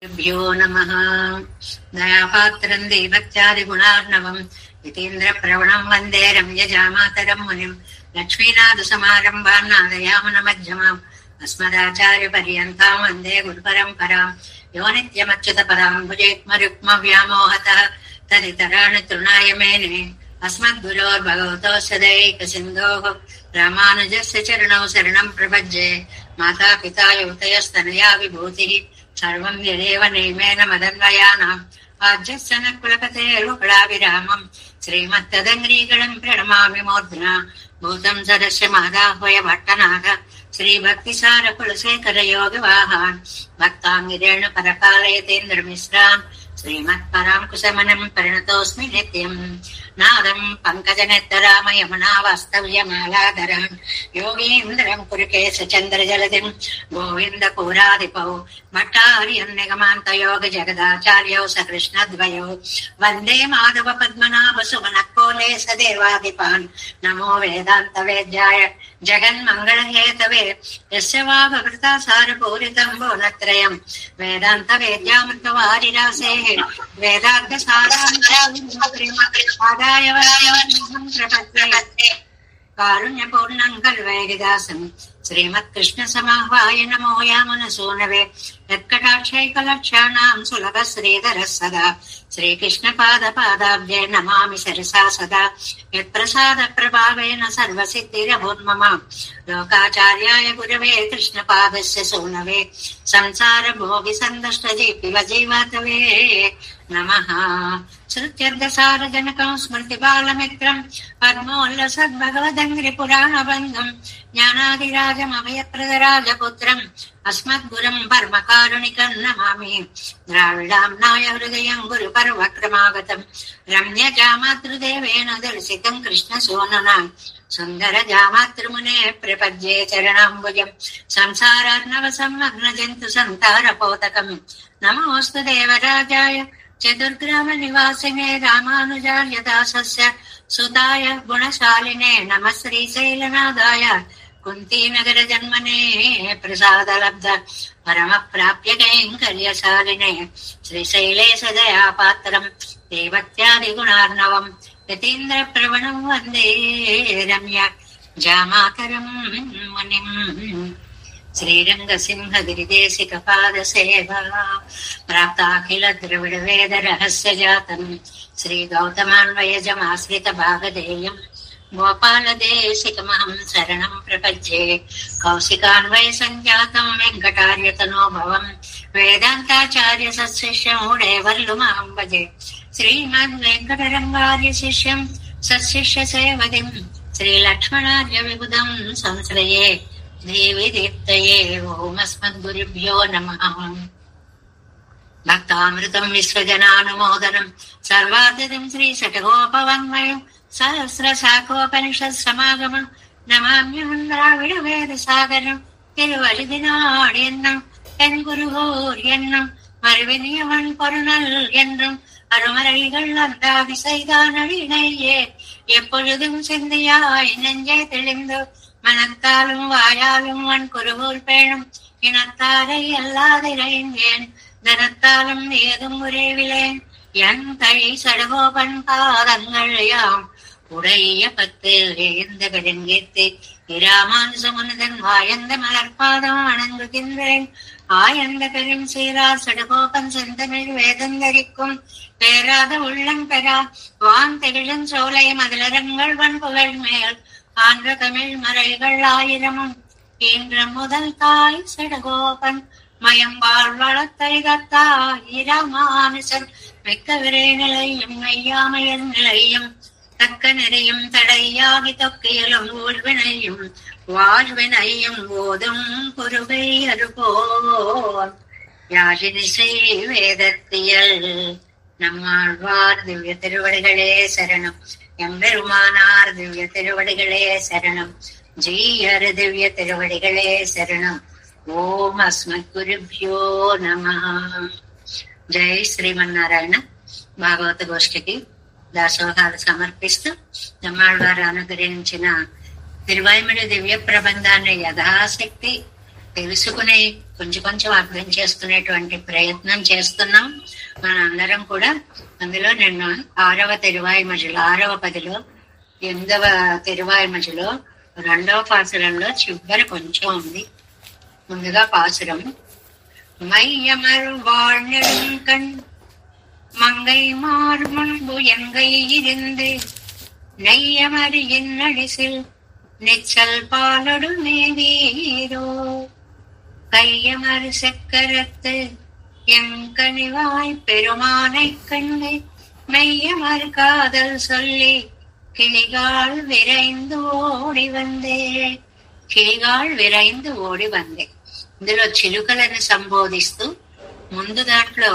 భ్యో నమః. దయాపాత్రం దేవత్యాదిగుణార్ణవం యతీంద్ర ప్రవణం వందే రమ్యజామాతరం మునిం. లక్ష్మీనాథ సమారంభాన్ నాదయామున మధ్యమాం అస్మదాచార్య పర్యంతాం వందే గురు పరంపరాం. యో నిత్యమచ్యుత పదాంబుజేత్మరుక్మ వ్యామోహతః తదితరాణి తృణాయ మేనే. అస్మద్గురోర్భగవతోస్య దైక సింధోః రామానుజస్య చరణౌ శరణం ప్రపద్యే. మాతా పితా యువతయస్తనయా విభూతిః సర్వం యదేవ నియమేన మదన్వయానాం. ఆజ్యస్య నః కులపతేర్వకులాభిరామం శ్రీమత్తదంగ్రీగణం ప్రణమామి మూర్ధ్నా. భూతం సదస్య మాదాహ్వయ భట్టనాథ శ్రీభక్తిసార కులశేఖర యోగివాహాన్. భక్తాంగిరేణ పరకాలయతేంద్రమిశ్రాన్ శ్రీమత్పరాం కుశమనం పరిణతోస్మి నిత్యం. నాదం పంకజనేత్తరామయమునా వాస్తవ్యమాలాధరాన్ యోగీంద్రం కురుకేశ చంద్రజలదిం గోవింద పూరాధిపౌ భట్టార్యం నిగమాంత యోగ జగదాచార్యౌ సకృష్ణద్వయౌ. వందే మాధవ పద్మనాభ సుమనకోలే సదేవాధిపాన్. నమో వేదాంత వేద్యాయ జగన్మంగళహేతవే యస్య వాగవృతా సారపూరితం భువనత్రయం. వేదాంత వేద్యామృతవారిరాసేః వేదార్థ సారాంశాదాయ ప్రపద్యే. కారుణ్యపూర్ణం కల్వైరిదాసం శ్రీమత్కృష్ణ సమాహ్వాయ నమో యామనసూనవే. యత్కటాక్షైకలక్షాణాం సులభ శ్రీధర సదా శ్రీకృష్ణ పాదాబ్జే నమామి సరసా సదా. యత్ప్రసాద ప్రభావేన సర్వసిద్ధిరభూన్మమ. లోకాచార్యాయ గురవే కృష్ణ పాదస్య సూనవే సంసార భోగి సందష్టజీపివ జీవాతవే నమః. శృత్యర్థసార జనకం స్మృతి బాలమిత్రం పద్మోల్లసద్భగవదంగ్రి పురాణబంధం జ్ఞానాదిరాజమభయప్రదరాజపుత్రం అస్మద్గురం పరమకారుణికం నమామి. ద్రావిడాంనాయ హృదయం గురు పర్వక్రమాగతం రమ్యజామాతృదేవేన దర్శితం కృష్ణ సోననా. సుందర జామాతృమునే ప్రపద్యే చరణాంబుజం సంసారార్ణవ సంమగ్న జంతు సంతారపోతకం. నమోస్తు దేవరాజాయ చతుర్గ్రామ నివాసినే రామానుజార్య దాసస్య సుతాయ గుణశాలినే. నమ శ్రీశైలనాథాయ కుంతీనగర జన్మనే ప్రసాదలబ్ధ పరమ ప్రాప్య కైంకర్యశాలినే. శ్రీశైలే సదయాపాత్రం దేవత్యాదిగుణార్ణవం యతీంద్ర ప్రవణం వందే రమ్య జామాతరం మునిం. శ్రీరంగసింహగిరిదేశిక పాద సేవా ప్రాప్తాఖిల ద్రవిడ వేద రహస్య జాతం శ్రీ గౌతమాన్వయజమాశ్రిత భాగధేయం. గోపాలదేశికమహం శరణం ప్రపద్యే. కౌశికాన్వయ సంజాతం వెంకటార్యతనో భవం వేదాంతాచార్య సశిష్యం ఉడేవల్లుమాం భజే. శ్రీమద్ వెంకటరంగార్య శిష్యం సశిష్య సేవదిం శ్రీలక్ష్మణార్య విబుధం సంశ్రయే దేవి దీప్తయే. ఓమస్మద్గురుభ్యో నమః. భక్తామృతం విశ్వజనానుమోదనం సర్వార్థం శ్రీ శఠగోపవాङ्మయం సహస్రశాఖోపనిషత్ సమాగమం నమామ్యహం ద్రావిడ వేద సాగరం. తిరువழுதினாள் என்னும் என் குருகோர் என்னும் மறுவினியவன் பொருணல் என்றும் அருமறைகள் அந்தாதி செய்தான் அழினையே. எப்பொழுதும் சிந்தியாய் நெஞ்சே தெளிந்து மனத்தாலும் வாயாலும் வன் குருகோர் பேணும் இனத்தாரை அல்லாதிரைந்தேன் தனத்தாலும் ஏதும் உரைவிலேன். என் தழி சடகோபன் பாதங்கள் யாம் உடைய பத்தில் எழுந்த கடுங்கீர்த்தி இராமானுசமுனிதன் வாயந்த மலர்பாதம் வணங்குகின்றேன். ஆயந்த பெரும் சீரார் சடகோபன் செந்தமிழ் வேதந்தரிக்கும் பேராத உள்ளம் பெறா வான் திகழும் சோலை மதிலரங்கள் வன் புகழ் மேல் ஆன்ற தமிழ் மறைகள் ஆயிரமும் ஈன்ற முதல் தாய் சடகோபன் மயம்பால் வளத்தரிகத்தாய் இராமானுசன் மிக்க விரை நிலையும் மெய்யாமையல் நிலையும் தக்க நிறையும் தடையாகி தொக்கையிலும் ஊழ்வினையும் வாழ்வினையும் போதும் குருவை அருபோல் யாழினிசை வேதத்தியல். நம்மாழ்வார் திவ்ய திருவடிகளே சரணம். எம்பெருமானார் திவ்ய திருவடிகளே சரணம். ஜீயர் திவ்ய திருவடிகளே சரணம். ఓం అస్మద్గురుభ్యో నమః. జై శ్రీమన్నారాయణ. భాగవత గోష్ఠికి దాసోహాలు సమర్పిస్తూ నమ్మాళ్వారు అనుగ్రహించిన తిరువాయిమిడి దివ్య ప్రబంధాన్ని యథాశక్తి తెలుసుకుని కొంచెం కొంచెం అర్థం చేసుకునేటువంటి ప్రయత్నం చేస్తున్నాం మనందరం కూడా. అందులో నిన్న 6వ తిరువాయి మధ్యలో 6వ పదిలో 8వ తిరువాయి మధ్యలో 2వ పాసురంలో చివరి కొంచెం ఉంది. ముందుగా పాసురం மையமர் வாழ்நெடுங்கண் மங்கை மார் முன்பு எங்கை இருந்து நெய்யமர் இன்னடிசில் நிச்சல் பாலொடு மேவீரோ கையமர் செக்கரத்து எங்கனிவாய் பெருமானை கண்டு மெய்யமர் காதல் சொல்லி கிளிகால் விரைந்து ஓடி வந்தே ఇందులో చిలుకలను సంబోధిస్తూ ముందు దాంట్లో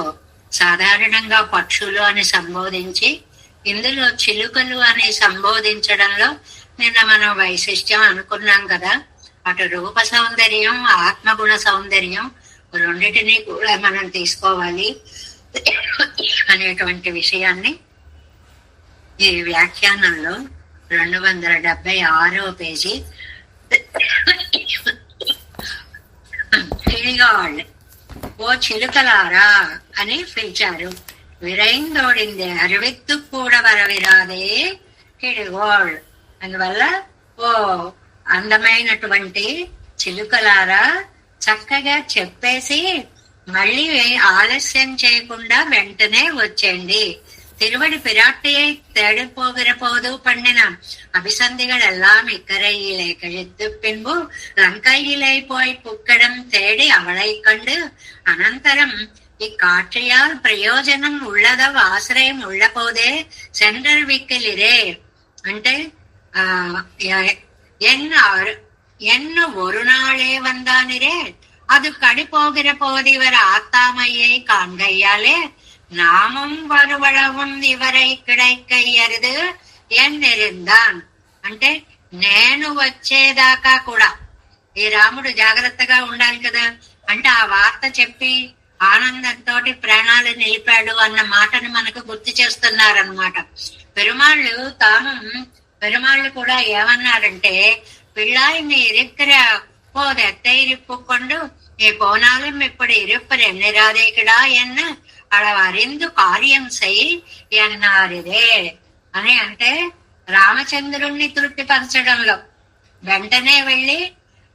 సాధారణంగా పక్షులు అని సంబోధించి ఇందులో చిలుకలు అని సంబోధించడంలో నిన్న మనం వైశిష్ట్యం అనుకున్నాం కదా. అటు రూప సౌందర్యం ఆత్మగుణ సౌందర్యం రెండిటినీ కూడా మనం తీసుకోవాలి అనేటువంటి విషయాన్ని ఈ వ్యాఖ్యానంలో 276వ పేజీ కిళిగాళ్ ఓ చిలుకలారా అని పిలిచారు. విరైందోడిందే అరవెత్తు కూడా వరవిరాదే కిళిగోళ్. అందువల్ల ఓ అందమైనటువంటి చిలుకలారా చక్కగా చెప్పేసి మళ్ళీ ఆలస్యం చేయకుండా వెంటనే వచ్చేయండి. திருவடி பிராட்டியை தேடி போகிற போது பண்ணின அபிசந்திகள் எல்லாம் இக்கரையிலே கழித்து பின்பு லங்கையிலே போய் புக்கடம் தேடி அவளை கண்டு அனந்தரம் இக்காட்சியால் பிரயோஜனம் உள்ளதவ் ஆசிரியம் உள்ள போதே சென்றறிவிக்கலிரே అంటే என்ன ஒரு நாளே வந்தானிரே அது கடி போகிற போது இவர் ஆத்தாமையை காண்கையாலே నామం వరువళవం ఇవరై కిడైకయ్యరిదు ఎన్నిరిందాన్. అంటే నేను వచ్చేదాకా కూడా ఈ రాముడు జాగ్రత్తగా ఉండాలి కదా. అంటే ఆ వార్త చెప్పి ఆనందంతో ప్రాణాలు నిలిపాడు అన్న మాటను మనకు గుర్తు చేస్తున్నారనమాట. పెరుమాళ్ళు కూడా ఏమన్నారంటే పిళ్ళాయిని ఇరుక్కుర పోదెత్త ఇరుపుకొండు ఈ పోనాలం ఇప్పుడు ఇరుప్పరు ఎన్నిరాదేకిడా ఎన్న అడవరిందు కార్యం సై ఎన్నారిదే అని. అంటే రామచంద్రుణ్ణి తృప్తిపరచడంలో వెంటనే వెళ్ళి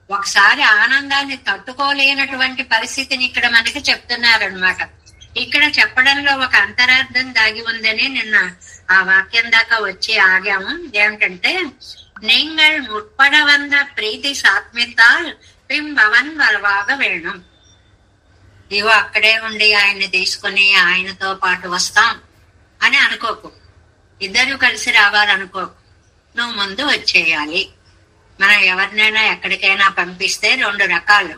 ఒకసారి ఆనందాన్ని తట్టుకోలేనటువంటి పరిస్థితిని ఇక్కడ మనకి చెప్తున్నారనమాట. ఇక్కడ చెప్పడంలో ఒక అంతరార్థం దాగి ఉందని నిన్న ఆ వాక్యం దాకా వచ్చి ఆగాము. ఏమిటంటే நீங்கள் முற்பட வந்த ప్రీతి సాత్మితాల్ பிம்பவன் வரவாக வேணும். ఇవో అక్కడే ఉండి ఆయన్ని తీసుకుని ఆయనతో పాటు వస్తాం అని అనుకోకు. ఇద్దరు కలిసి రావాలనుకోకు. నువ్వు ముందు వచ్చేయాలి. మనం ఎవరినైనా ఎక్కడికైనా పంపిస్తే 2 రకాలు.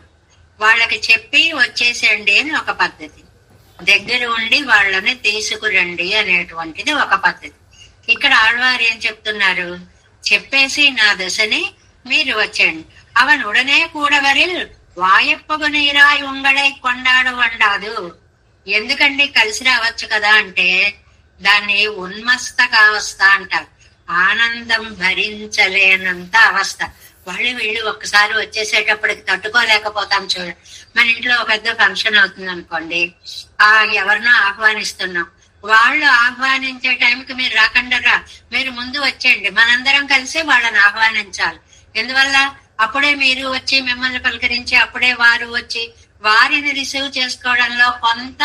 వాళ్ళకి చెప్పి వచ్చేసేయండి అని ఒక పద్ధతి, దగ్గర ఉండి వాళ్ళని తీసుకురండి అనేటువంటిది ఒక పద్ధతి. ఇక్కడ ఆళ్వారు ఏం చెప్తున్నారు, చెప్పేసి నా దశని మీరు వచ్చేయండి. అవన్ ఉడనే కూడవరిల్ వాయప్పగు నీరాయి ఉంగడై కొండాడు వండాదు. ఎందుకండి కలిసి రావచ్చు కదా అంటే దాన్ని ఉన్మస్తకావస్థ అంటారు. ఆనందం భరించలేనంత అవస్థ. వీళ్ళు ఒక్కసారి వచ్చేసేటప్పటికి తట్టుకోలేకపోతాం. చూడండి, మన ఇంట్లో ఒక పెద్ద ఫంక్షన్ అవుతుంది అనుకోండి, ఎవరినో ఆహ్వానిస్తున్నాం. వాళ్ళు ఆహ్వానించే టైంకి మీరు రాకుండా మీరు ముందు వచ్చేయండి, మనందరం కలిసి వాళ్ళని ఆహ్వానించాలి. ఎందువల్ల అప్పుడే మీరు వచ్చి మిమ్మల్ని పలకరించి అప్పుడే వారు వచ్చి వారిని రిసీవ్ చేసుకోవడంలో కొంత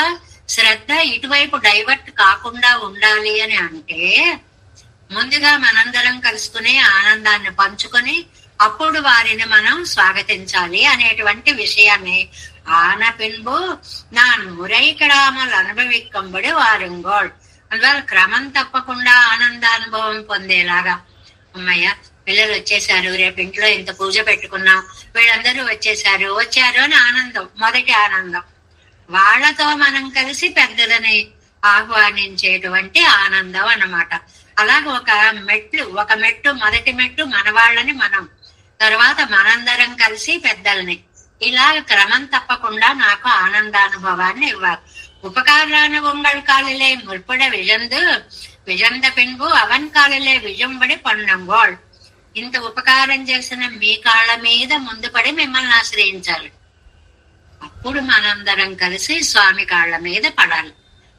శ్రద్ధ ఇటువైపు డైవర్ట్ కాకుండా ఉండాలి అని అంటే ముందుగా మనందరం కలుసుకుని ఆనందాన్ని పంచుకొని అప్పుడు వారిని మనం స్వాగతించాలి అనేటువంటి విషయాన్ని ఆన పిన్బు నాన్ మురైకడామలు అనుభవికంబడి వారింగోడ్. అందువల్ల క్రమం తప్పకుండా ఆనందానుభవం పొందేలాగా, అమ్మయ్య పిల్లలు వచ్చేసారు, రేపు ఇంట్లో ఇంత పూజ పెట్టుకున్నాం, వీళ్ళందరూ వచ్చారు అని ఆనందం, మొదటి ఆనందం. వాళ్లతో మనం కలిసి పెద్దలని ఆహ్వానించేటువంటి ఆనందం అన్నమాట. అలాగే ఒక మెట్టు మొదటి మెట్టు మన వాళ్ళని మనం, తర్వాత మనందరం కలిసి పెద్దల్ని, ఇలా క్రమం తప్పకుండా నాకు ఆనందానుభవాన్ని ఇవ్వాలి. ఉపకారాన ఉంగళ్ కాలిలే ముల్పడ విజంద పిన్బు అవన్ కాలిలే విజంబడి పన్నంగోళ్. ఇంత ఉపకారం చేసిన మీ కాళ్ళ మీద ముందు పడి మిమ్మల్ని ఆశ్రయించాలి. అప్పుడు మనందరం కలిసి స్వామి కాళ్ళ మీద పడాలి.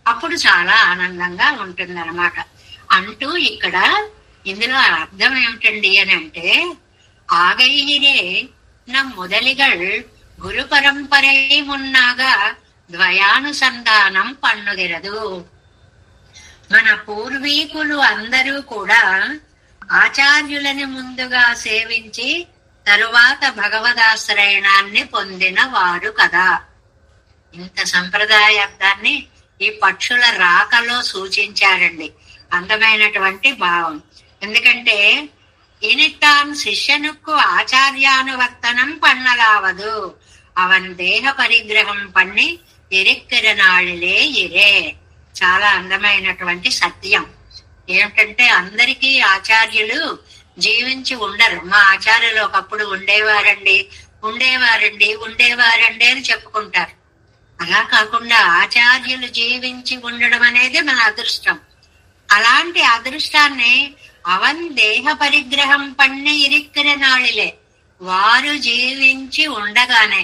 అప్పుడు చాలా ఆనందంగా ఉంటుందన్నమాట. అంటూ ఇక్కడ ఇందులో అర్థం ఏమిటండి అని అంటే, ఆగైయిరే నమ్ మొదలిగల్ గురు పరంపరై ఉన్నాగా ద్వయానుసంధానం పన్నుదిరదు. మన పూర్వీకులు అందరూ కూడా ఆచార్యులని ముందుగా సేవించి తరువాత భగవదాశ్రయణాన్ని పొందిన వారు కదా. ఇంత సంప్రదాయాన్ని ఈ పక్షుల రాకలో సూచించారండి. అందమైనటువంటి భావం. ఎందుకంటే ఇనిట్టాన్ శిష్యనుక్కు ఆచార్యానువర్తనం పన్నలావదు, అవన్ దేహ పరిగ్రహం పన్ని ఇరిక్కిర నాళిలే ఇరే. చాలా అందమైనటువంటి సత్యం. ఏమిటంటే అందరికీ ఆచార్యులు జీవించి ఉండరు. మా ఆచార్యులు ఒకప్పుడు ఉండేవారండి అని చెప్పుకుంటారు. అలా కాకుండా ఆచార్యులు జీవించి ఉండడం అనేది మన అదృష్టం. అలాంటి అదృష్టాన్ని అవన్ దేహ పరిగ్రహం పన్ని ఇరిక్కిన నాళిలే, వారు జీవించి ఉండగానే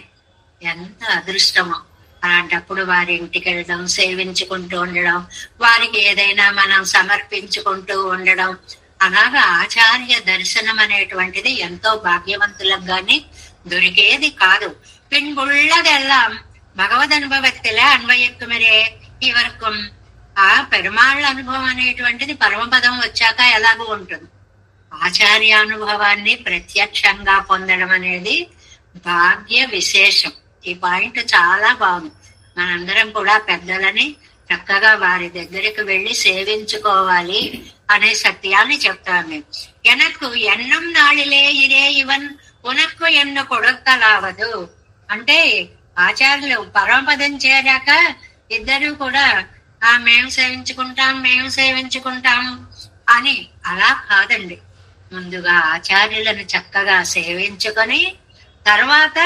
ఎంత అదృష్టమో. అలాంటప్పుడు వారి ఇంటికి వెళ్ళడం, సేవించుకుంటూ ఉండడం, వారికి ఏదైనా మనం సమర్పించుకుంటూ ఉండడం, అలాగా ఆచార్య దర్శనం అనేటువంటిది ఎంతో భాగ్యవంతులకు గాని దొరికేది కాదు. పిన్బుళ్ళదెల్లాం భగవద్ అనుభవத்தில అన్వయక్కుమరే ఇవరకం. ఆ పెరుమాళ్ళ అనుభవం అనేటువంటిది పరమపదం వచ్చాక ఎలాగూ ఉంటుంది. ఆచార్యానుభవాన్ని ప్రత్యక్షంగా పొందడం అనేది భాగ్య విశేషం. ఈ పాయింట్ చాలా బాగుంది. మనందరం కూడా పెద్దలని చక్కగా వారి దగ్గరికి వెళ్లి సేవించుకోవాలి అనే సత్యాన్ని చెప్తాం మేము. ఎనక్కు ఎన్నం నాళిలే ఇరే ఇవన్ ఉనక్కు ఎన్ను కొడుక్కలావదు. అంటే ఆచార్యులు పరమపదం చేరాక ఇద్దరు కూడా మేము సేవించుకుంటాం అని అలా కాదండి. ముందుగా ఆచార్యులను చక్కగా సేవించుకొని తర్వాత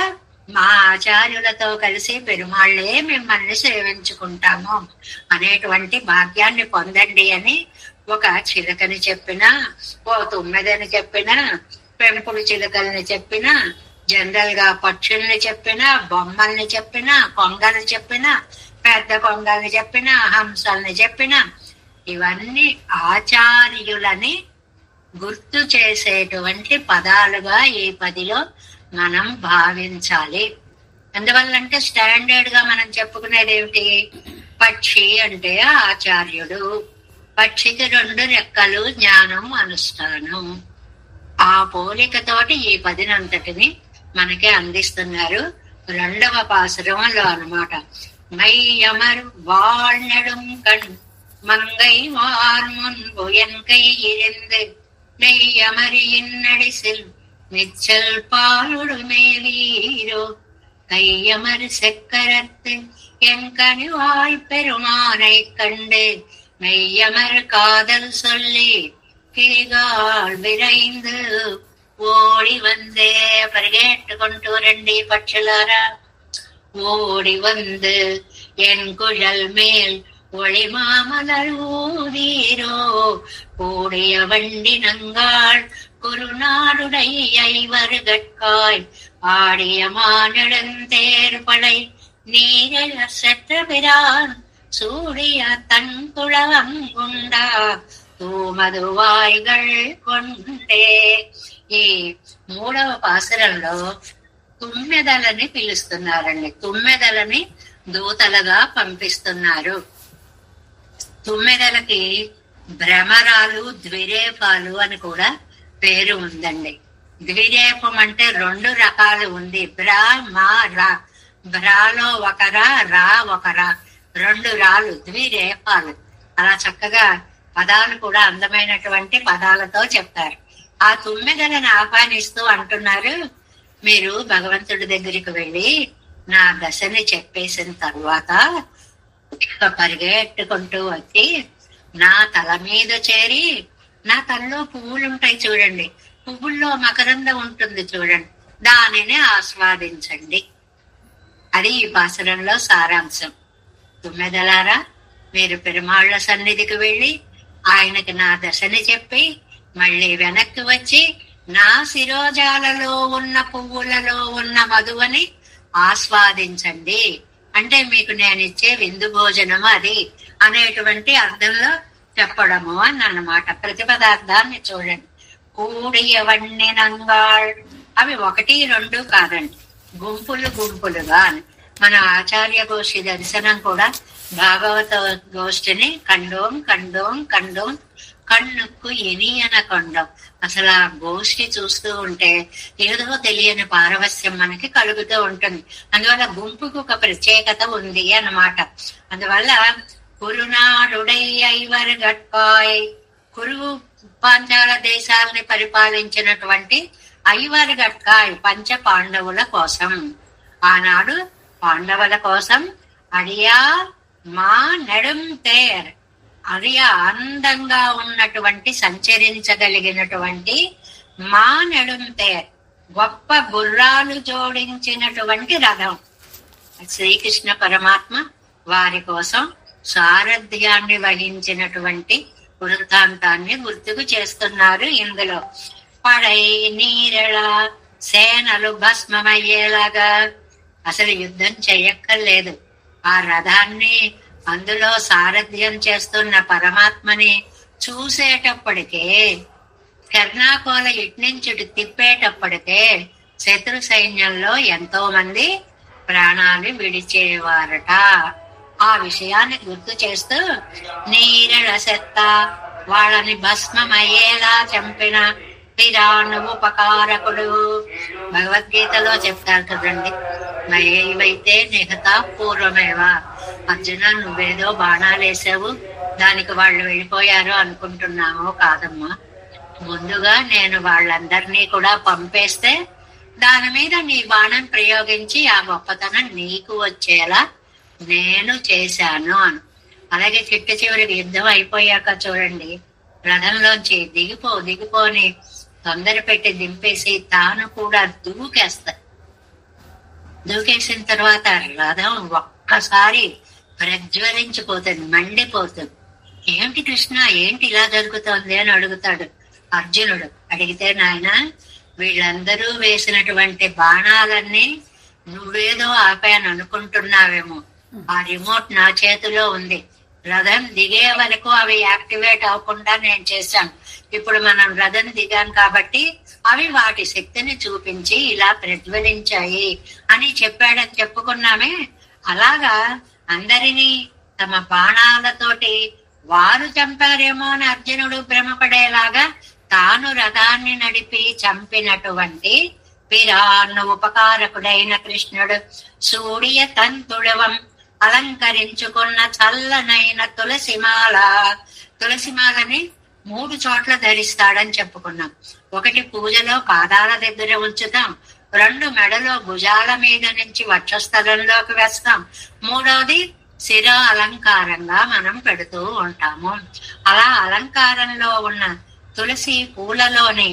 మా ఆచార్యులతో కలిసి పెరుమాళ్లే మిమ్మల్ని సేవించుకుంటాము అనేటువంటి భాగ్యాన్ని పొందండి అని ఒక చిలకని చెప్పినా, ఓ తుమ్మెదని చెప్పినా, పెంపుడు చిలకల్ని చెప్పినా, జనరల్ గా పక్షుల్ని చెప్పినా, బొమ్మల్ని చెప్పినా, కొంగల్ని చెప్పినా, పెద్ద కొంగల్ని చెప్పినా, హంసల్ని చెప్పినా, ఇవన్నీ ఆచార్యులని గుర్తు చేసేటువంటి పదాలుగా ఈ పదిలో మనం భావించాలి. ఎందువల్లంటే స్టాండర్డ్ గా మనం చెప్పుకునేది ఏమిటి? పక్షి అంటే ఆచార్యుడు. పక్షికి 2 రెక్కలు, జ్ఞానం, అనుష్ఠానం. ఆ పోలికతోటి ఈ పదినంతటిని మనకి అందిస్తున్నారు 2వ పాసురంలో అన్నమాట. மையமர் வாழ்நெடும் கண் மங்கை வார் முன்பு என் கை இருந்து நெய்யமரியின் நடிசில் நிச்சல் பாலுடு மேலீரோ கையமர் செக்கரத்து என் கனிவாய் பெருமானை கண்டு மெய்யமர் காதல் சொல்லி கிரிகால் விரைந்து ஓடி வந்தே. పరిగెట్టుకుంటూ రండి పక్షులారా, ஓடி வந்து என் குழல் மேல் ஒளிமாமலர் ஊதீரோ கூடிய வண்டி நங்காள் குருநாடுடைய ஐவருகட்காய் ஆடிய மானிடந்தேர்படை நீரழ செற்ற பிரான் சூடிய தன் குளவம் குண்டா తూమదువాయిగల్ కొండే. ఈ 3వ పాసురంలో తుమ్మెదలని పిలుస్తున్నారండి. తుమ్మెదలని దూతలుగా పంపిస్తున్నారు. తుమ్మెదలకి భ్రమరాలు, ద్విరేపాలు అని కూడా పేరు ఉందండి. ద్విరేపం అంటే 2 రకాలు ఉంది. బ్రా, మా, రా. బ్రాలో ఒక రా ఒక 2 రాలు ద్విరేపాలు. అలా చక్కగా పదాలు కూడా అందమైనటువంటి పదాలతో చెప్తారు. ఆ తుమ్మెదలను ఆహ్వానిస్తూ అంటున్నారు, మీరు భగవంతుడి దగ్గరికి వెళ్ళి నా దశని చెప్పేసిన తర్వాత పరిగెట్టుకుంటూ వచ్చి నా తల మీద చేరి, నా తలలో పువ్వులు ఉంటాయి చూడండి, పువ్వుల్లో మకరందం ఉంటుంది చూడండి, దానిని ఆస్వాదించండి. అది ఈ పాసురంలో సారాంశం. తుమ్మెదలారా, మీరు పెరుమాళ్ల సన్నిధికి వెళ్ళి ఆయనకి నా దశని చెప్పి మళ్ళీ వెనక్కి వచ్చి నా శిరోజాలలో ఉన్న పువ్వులలో ఉన్న మధువని ఆస్వాదించండి. అంటే మీకు నేను ఇచ్చే విందు భోజనము అది అనేటువంటి అర్థంలో చెప్పడము అని అన్నమాట. ప్రతి పదార్థాన్ని చూడండి. కూడియ వన్నెనంగాళ్, అవి 1, 2 కాదండి, గుంపులు గుంపులుగా. మన ఆచార్య గోష్ఠి దర్శనం కూడా భాగవత గోష్ఠిని కండోం కండోం కండోం కన్నుకు ఎనియన కొండం. అసలు ఆ గోష్ఠి చూస్తూ ఉంటే ఏదో తెలియని పారవస్యం మనకి కలుగుతూ ఉంటుంది. అందువల్ల గుంపుకు ఒక ప్రత్యేకత ఉంది అన్నమాట. అందువల్ల కురునాడుడై ఐవర్ గట్కాయ్, కురు పాంచాల దేశాలని పరిపాలించినటువంటి ఐవర్ గట్కాయ్ పంచ పాండవుల కోసం, ఆనాడు పాండవుల కోసం అడియా మా నెడుం తేర్, అరియా అందంగా ఉన్నటువంటి సంచరించగలిగినటువంటి మా నెడుం తేర్, గొప్ప గుర్రాలు జోడించినటువంటి రథం. శ్రీకృష్ణ పరమాత్మ వారి కోసం సారథ్యాన్ని వహించినటువంటి వృత్తాంతాన్ని గుర్తుకు చేస్తున్నారు ఇందులో. పడై నీరళ, సేనలు భస్మమయ్యేలాగా, అసలు యుద్ధం చెయ్యక్కర్లేదు. ఆ రథాన్ని, అందులో సారథ్యం చేస్తున్న పరమాత్మని చూసేటప్పటికే, కర్ణాకోల ఇట్నుంచుడు తిప్పేటప్పటికే శత్రు సైన్యంలో ఎంతో మంది ప్రాణాలు విడిచేవారట. ఆ విషయాన్ని గుర్తు చేస్తూ నీరళ సెత్త, వాళ్ళని భస్మమయ్యేలా చంపిన పిరానుపకారకుడు. భగవద్గీతలో చెప్తారు కదండి, నైవైతే నిహత పూర్వమేవా. అర్జున, నువ్వేదో బాణాలేసావు, దానికి వాళ్ళు వెళ్ళిపోయారు అనుకుంటున్నాము. కాదమ్మా, ముందుగా నేను వాళ్ళందరినీ కూడా పంపేస్తే దాని మీద నీ బాణం ప్రయోగించి ఆ గొప్పతనం నీకు వచ్చేలా నేను చేశాను అని. అలాగే చిట్ట చివరికి యుద్ధం అయిపోయాక చూడండి, రథంలోంచి దిగిపోని తొందర పెట్టి దింపేసి తాను కూడా దూకేసిన తర్వాత రథం ఒక్కసారి ప్రజ్వలించిపోతుంది, మండిపోతుంది. ఏమిటి కృష్ణ, ఏంటి ఇలా జరుగుతోంది అని అడుగుతాడు అర్జునుడు. అడిగితే, నాయన, వీళ్ళందరూ వేసినటువంటి బాణాలన్నీ నువ్వేదో ఆపాను అనుకుంటున్నావేమో, ఆ రిమోట్ నా చేతిలో ఉంది. రథం దిగే వరకు అవి యాక్టివేట్ అవ్వకుండా నేను చేశాను. ఇప్పుడు మనం రథం దిగాం కాబట్టి అవి వాటి శక్తిని చూపించి ఇలా ప్రజ్వలించాయి అని చెప్పాడని చెప్పుకున్నామే. అలాగా అందరినీ తమ బాణాలతోటి వారు చంపారేమో అని అర్జునుడు భ్రమపడేలాగా తాను రథాన్ని నడిపి చంపినటువంటి పిరాన్న ఉపకారకుడైన కృష్ణుడు సూర్య తంతుళవం అలంకరించుకున్న చల్లనైన తులసిమాలని 3 చోట్ల ధరిస్తాడని చెప్పుకున్నాం. 1 పూజలో పాదాల దగ్గర ఉంచుతాం, 2 మెడలో భుజాల మీద నుంచి వక్షస్థలంలోకి వేస్తాం, 3వది శిర అలంకారంగా మనం పెడుతూ ఉంటాము. అలా అలంకారంలో ఉన్న తులసి పూలలోని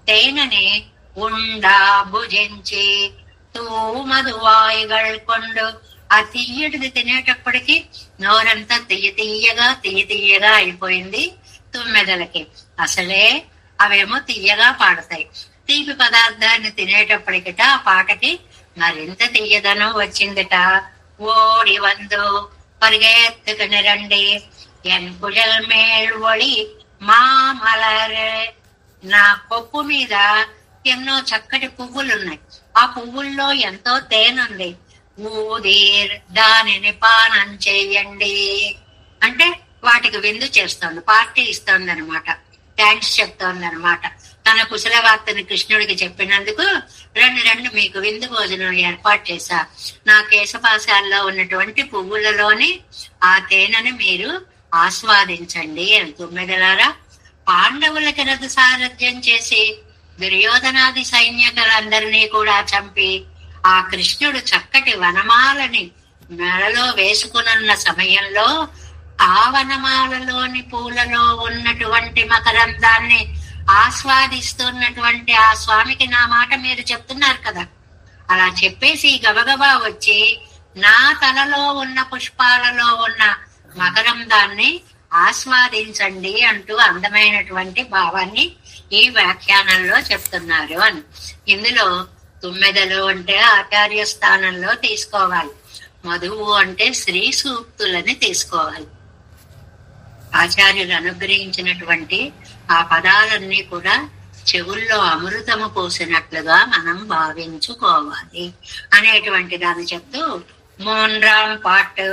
తేనెని ఉండా భుజించి తూమదువాయిగల్ కొండు, ఆ తీయటిది తినేటప్పటికి నోరంతా తీయగా అయిపోయింది తుమ్మెదలకి. అసలే అవేమో తీయగా పాడతాయి. తీపి పదార్థాన్ని తినేటప్పటికిట ఆ పాటకి మరింత తీయదనం వచ్చిందిట. ఓడి వందు పరిగెత్తుకుని రండి, ఎన్ పుజల్ మేల్ ఒళి మా మలర్, నా కొప్పు మీద ఎన్నో చక్కటి పువ్వులున్నాయి, ఆ పువ్వుల్లో ఎంతో తేనుంది. ఊదీర్, దానిని పానం చెయ్యండి అంటే వాటికి విందు చేస్తోంది, పార్టీ ఇస్తోంది అనమాట, థ్యాంక్స్ చెప్తోంది అనమాట. తన కుశల వార్తని కృష్ణుడికి చెప్పినందుకు రెండు మీకు విందు భోజనం ఏర్పాటు చేశా. నా కేశపాశాల్లో ఉన్నటువంటి పువ్వులలోని ఆ తేనెని మీరు ఆస్వాదించండి అని. 9 పాండవులకి రథ సారథ్యం చేసి దుర్యోధనాది సైన్యకులందరినీ కూడా చంపి ఆ కృష్ణుడు చక్కటి వనమాలని మెడలో వేసుకున్న సమయంలో ఆ వనమాలలోని పూలలో ఉన్నటువంటి మకరందాన్ని ఆస్వాదిస్తున్నటువంటి ఆ స్వామికి నా మాట మీరు చెప్తున్నారు కదా, అలా చెప్పేసి గబగబా వచ్చి నా తలలో ఉన్న పుష్పాలలో ఉన్న మకరందాన్ని ఆస్వాదించండి అంటూ అందమైనటువంటి భావాన్ని ఈ వ్యాఖ్యానంలో చెప్తున్నారు అని. ఇందులో తుమ్మెదలు అంటే ఆచార్య స్థానంలో తీసుకోవాలి, మధువు అంటే శ్రీ సూక్తులని తీసుకోవాలి. ఆచార్యులు అనుగ్రహించినటువంటి ఆ పదాలన్నీ కూడా చెవుల్లో అమృతము పోసినట్లుగా మనం భావించుకోవాలి అనేటువంటి దాన్ని చెప్తూ 3ஆம் பாட்டு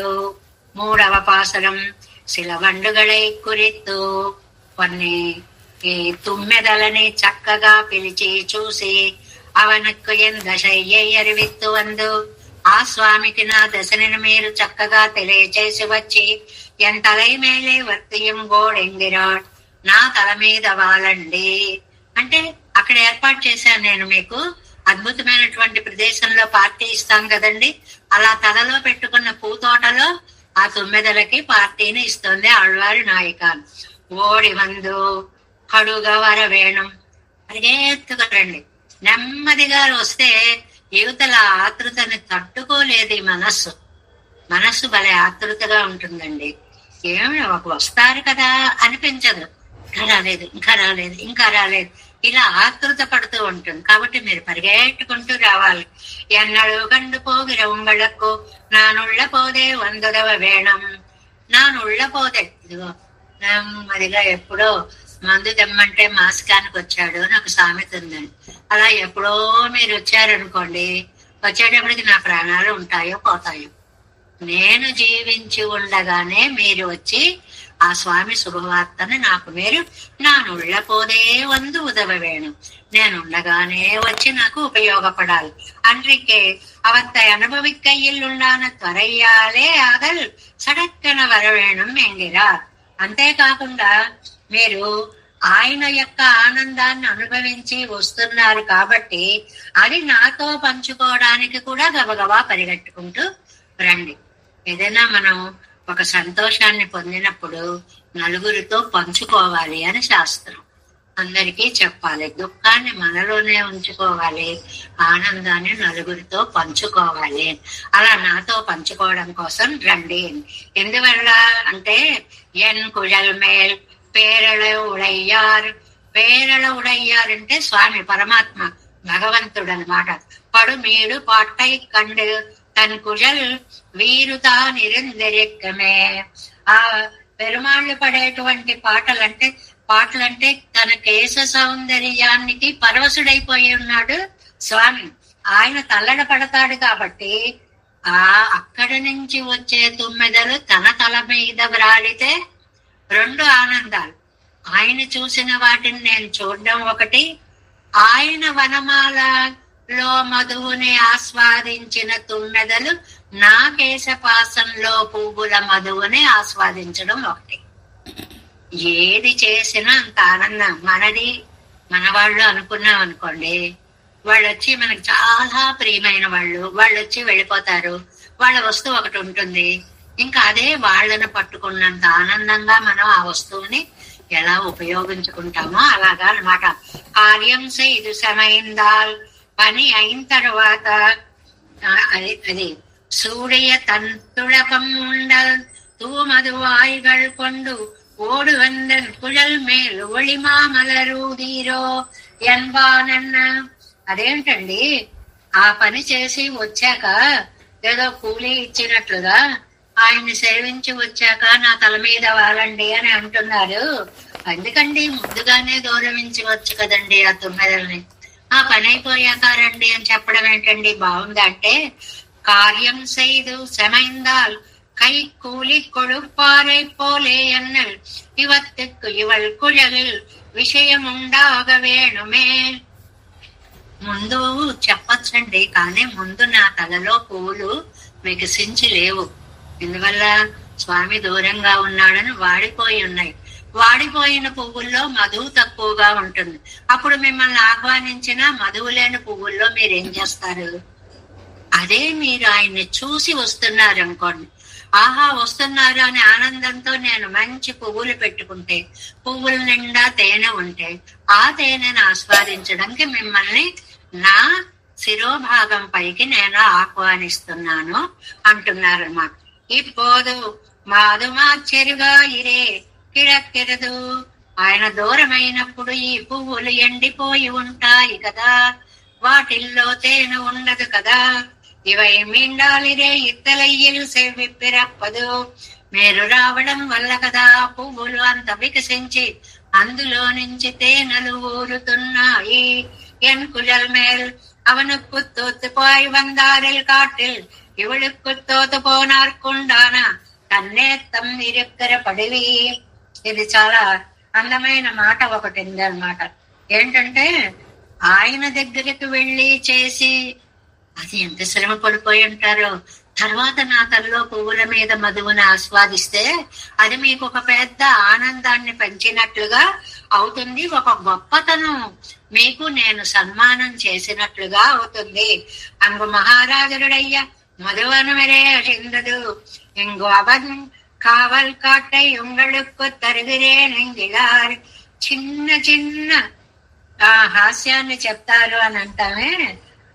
3వ పాసరం శిలవండుగళై కురిత్తు. కొన్ని ఈ తుమ్మెదలని చక్కగా పిలిచి చూసి అవనకు ఎన్ దశయ్యై అరివిత్తు వందు, ఆ స్వామికి నా దశని మీరు చక్కగా తెలియచేసి వచ్చి ఎన్ తలై మేలే వర్తియం గోడెంగిరాడ్, నా తల మీద వాలండి అంటే అక్కడ ఏర్పాటు చేశాను నేను మీకు. అద్భుతమైనటువంటి ప్రదేశంలో పార్టీ ఇస్తాం కదండి, అలా తలలో పెట్టుకున్న పూతోటలో ఆ తుమ్మెదలకి పార్టీని ఇస్తుంది ఆళ్వారి నాయిక. ఓడి వందు కడుగ వర వేణం, పరిగెత్తుకురండి. నెమ్మదిగా వస్తే యువతల ఆతృతని తట్టుకోలేదు ఈ మనస్సు భలే ఆతృతగా ఉంటుందండి. ఏమి వస్తారు కదా అనిపించదు, ఇంకా రాలేదు ఇలా ఆతృత పడుతూ ఉంటుంది. కాబట్టి మీరు పరిగెట్టుకుంటూ రావాలి. ఎన్నడు గండు పోగిర ఉంగళకు నానుళ్ళ పోదే వందుదవ వేణం, నానుళ్ళ పోదే. ఇదిగో నెమ్మదిగా ఎప్పుడో మందు తెమ్మంటే మాసికానికి వచ్చాడు అని ఒక సామెత ఉందండి. అలా ఎప్పుడో మీరు వచ్చారనుకోండి, వచ్చేటప్పటికి నా ప్రాణాలు ఉంటాయో పోతాయో. నేను జీవించి ఉండగానే మీరు వచ్చి ఆ స్వామి శుభవార్తని నాకు మీరు నానుళ్ళ పోదే వందు ఉదవ వేణు, నేనుండగానే వచ్చి నాకు ఉపయోగపడాలి. அன்றைக்கே அவத்தை அனுபவிக்க இல்லுண்டான త్వరయ్యాలే ఆగల్ సడక్కన వరవేణం ఎంగిరార్. అంతేకాకుండా మీరు ఆయన యొక్క ఆనందాన్ని అనుభవించి వస్తున్నారు కాబట్టి అది నాతో పంచుకోవడానికి కూడా గబగబా పరిగెట్టుకుంటూ రండి. ఏదైనా మనం ఒక సంతోషాన్ని పొందినప్పుడు నలుగురితో పంచుకోవాలి అని శాస్త్రం. అందరికీ చెప్పాలి. దుఃఖాన్ని మనలోనే ఉంచుకోవాలి, ఆనందాన్ని నలుగురితో పంచుకోవాలి. అలా నాతో పంచుకోవడం కోసం రండి. ఎందువల్ల అంటే ఎన్ కుజల్ మేల్ పేరళ ఉడయ్యార్. పేరళ ఉడయ్యార్ అంటే స్వామి పరమాత్మ భగవంతుడు అనమాట. పడుమీడు పాట్టై కండు తన్ కుజల్ వీరుతా నిరందరెక్కమే. ఆ పెరుమాళ్ళు పడేటువంటి పాటలంటే తన కేశ సౌందర్యానికి పరవశుడైపోయి ఉన్నాడు స్వామి. ఆయన తల్లడ పడతాడు కాబట్టి అక్కడి నుంచి వచ్చే తుమ్మెదలు తన తల మీద వ్రాలితే రెండు ఆనందాలు. ఆయన చూసిన వాటిని నేను చూడడం ఒకటి, ఆయన వనమాలలో మధువుని ఆస్వాదించిన తుమ్మెదలు నా కేశపాసంలో పువ్వుల మధువుని ఆస్వాదించడం ఒకటి. ఏది చేసినా అంత ఆనందం. మన వాళ్ళు అనుకున్నాం అనుకోండి, వాళ్ళు వచ్చి మనకు చాలా ప్రియమైన వాళ్ళు వచ్చి వెళ్ళిపోతారు. వాళ్ళ వస్తువు ఒకటి ఉంటుంది, ఇంకా అదే వాళ్ళని పట్టుకున్నంత ఆనందంగా మనం ఆ వస్తువుని ఎలా ఉపయోగించుకుంటామో అలాగా అనమాట. కార్యం செய்து சமைந்தால் పని అయిన తర్వాత అది சூடைய தன் துளகம் உண்டல் தூமது வாய்கள் கொண்டு ஓடு வந்தன் குழல் மேல் ஒளிமா మలరూదీరో ఎన్బానన్న. అదేంటండి, ఆ పని చేసి వచ్చాక ఏదో కూలీ ఇచ్చినట్లుగా ఆయన్ని సేవించి వచ్చాక నా తల మీద వాలండి అని అంటున్నారు. అందుకండి ముందుగానే గౌరవించవచ్చు కదండి ఆ తుమ్మెదల్ని. ఆ పని అయిపోయాక రండి అని చెప్పడం ఏంటండి, బాగుందా అంటే కార్యం செய்து சமைந்தால் கை கூலி கொடுப்பாரை போலே అన్నల్ ఇవత్తుకు ఇవల్ కుழலில் విషయం ఉండాగ వేణుమే. ముందు చెప్పచ్చండి, కానీ ముందు నా తలలో పూలు వికసించి లేవు. ఎందువల్ల స్వామి దూరంగా ఉన్నాడని వాడిపోయి ఉన్నాయి. వాడిపోయిన పువ్వుల్లో మధువు తక్కువగా ఉంటుంది. అప్పుడు మిమ్మల్ని ఆహ్వానించిన మధువు లేని పువ్వుల్లో మీరేం చేస్తారు? అదే మీరు ఆయన్ని చూసి వస్తున్నారు అనుకోండి, ఆహా వస్తున్నారు అనే ఆనందంతో నేను మంచి పువ్వులు పెట్టుకుంటే, పువ్వుల నిండా తేనె ఉంటే, ఆ తేనెను ఆస్వాదించడానికి మిమ్మల్ని నా శిరోభాగం పైకి నేను ఆహ్వానిస్తున్నాను అంటున్నారన్నమాట. ఇప్పోదు మాదు మాచెరుగా ఇరే కిഴక్కెరదు. ఆయన దూరమైనప్పుడు ఈ పువ్వులు ఎండిపోయి ఉంటాయి కదా, వాటిల్లో తేనె ఉండదు కదా. ఇవై మిండాలిరే ఇత్తలయ్యలు సేవిప్పిరప్పదు. మీరు రావడం వల్ల కదా పువ్వులు అంత వికసించి అందులో నుంచి తేనెలు ఊరుతున్నాయి. என் குழல் மேல் அவனுக்கு தோத்து போய் வந்தாரில் காட்டில் இவளுக்கு தோத்து పోనార్కుండాన కన్నేత్తం ఇరుక్కర పడివి. ఇది చాలా అందమైన మాట ఒకటి ఉంది అన్నమాట. ఏంటంటే ఆయన దగ్గరికి వెళ్ళి చేసి అది ఎంత శ్రమ పడిపోయి ఉంటారో. తర్వాత నా తల్లో పువ్వుల మీద మధువును ఆస్వాదిస్తే అది మీకు ఒక పెద్ద ఆనందాన్ని పెంచినట్లుగా అవుతుంది. ఒక గొప్పతనం మీకు నేను సన్మానం చేసినట్లుగా అవుతుంది. అంగు మహారాజుడయ్య மதுவனமரே அழிந்தது. இங்கு அவன் కావల్ కాటై ఉంగళుక్కు తరుగురేన్ ఎంగిలార్. చిన్న చిన్న హాస్యాన్ని చెప్తారు అని అంటామే.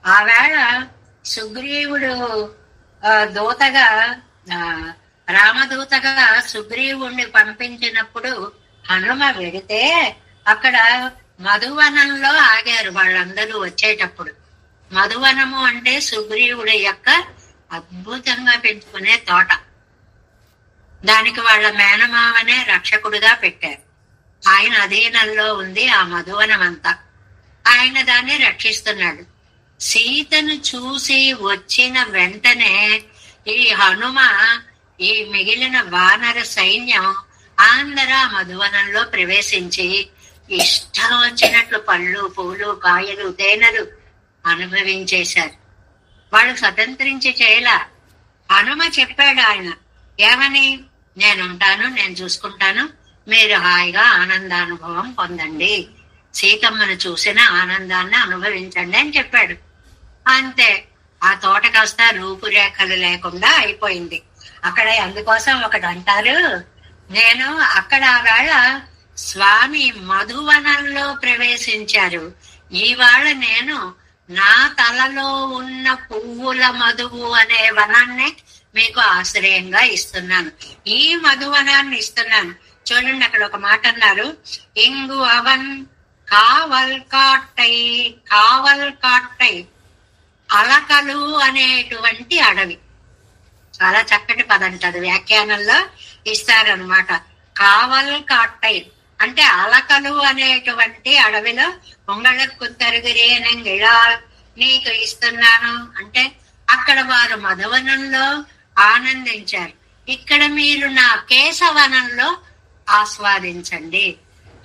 ఆవేళ సుగ్రీవుడు దూతగా రామదూతగా సుగ్రీవుణ్ణి పంపించినప్పుడు హనుమ వెడితే అక్కడ మధువనంలో ఆగారు వాళ్ళందరూ వచ్చేటప్పుడు. మధువనము అంటే సుగ్రీవుడి యొక్క అద్భుతంగా పెంచుకునే తోట. దానికి వాళ్ళ మేనమావనే రక్షకుడుగా పెట్టారు. ఆయన అధీనంలో ఉంది ఆ మధువనం అంతా. ఆయన దాన్ని రక్షిస్తున్నాడు. సీతను చూసి వచ్చిన వెంటనే ఈ హనుమ ఈ మిగిలిన వానర సైన్యం అందరూ ఆ మధువనంలో ప్రవేశించి ఇష్టం వచ్చినట్లు పళ్ళు పూలు కాయలు తేనెలు అనుభవించేశారు. వాళ్ళు స్వతంత్రించి చేయలా. హనుమ చెప్పాడు ఆయన ఏమని, నేనుంటాను, నేను చూసుకుంటాను, మీరు హాయిగా ఆనందానుభవం పొందండి, సీతమ్మను చూసిన ఆనందాన్ని అనుభవించండి అని చెప్పాడు. అంతే, ఆ తోట కాస్త రూపురేఖలు లేకుండా అయిపోయింది. అక్కడ అందుకోసం ఒకటి అంటారు, నేను అక్కడ ఆవేళ స్వామి మధువనంలో ప్రవేశించారు, ఈవేళ నేను నా తలలో ఉన్న పువ్వుల మధువు అనే వనాన్ని మీకు ఆశ్రయంగా ఇస్తున్నాను, ఈ మధువనాన్ని ఇస్తున్నాను. చూడండి అక్కడ ఒక మాట అన్నారు, ఇంగు అవన్ కావల్ కాట్టై, కావల్ కాట్టై అలకలు అనేటువంటి అడవి. చాలా చక్కటి పదంట, అది వ్యాఖ్యానంలో ఇస్తారనమాట. కావల్ కాట్టై అంటే అలకలు అనేటువంటి అడవిలో పొంగళకు తరుగురేనంగిళా నీకు ఇస్తున్నాను అంటే అక్కడ వారు మధువనంలో ఆనందించారు. ఇక్కడ మీరు నా కేశవనంలో ఆస్వాదించండి.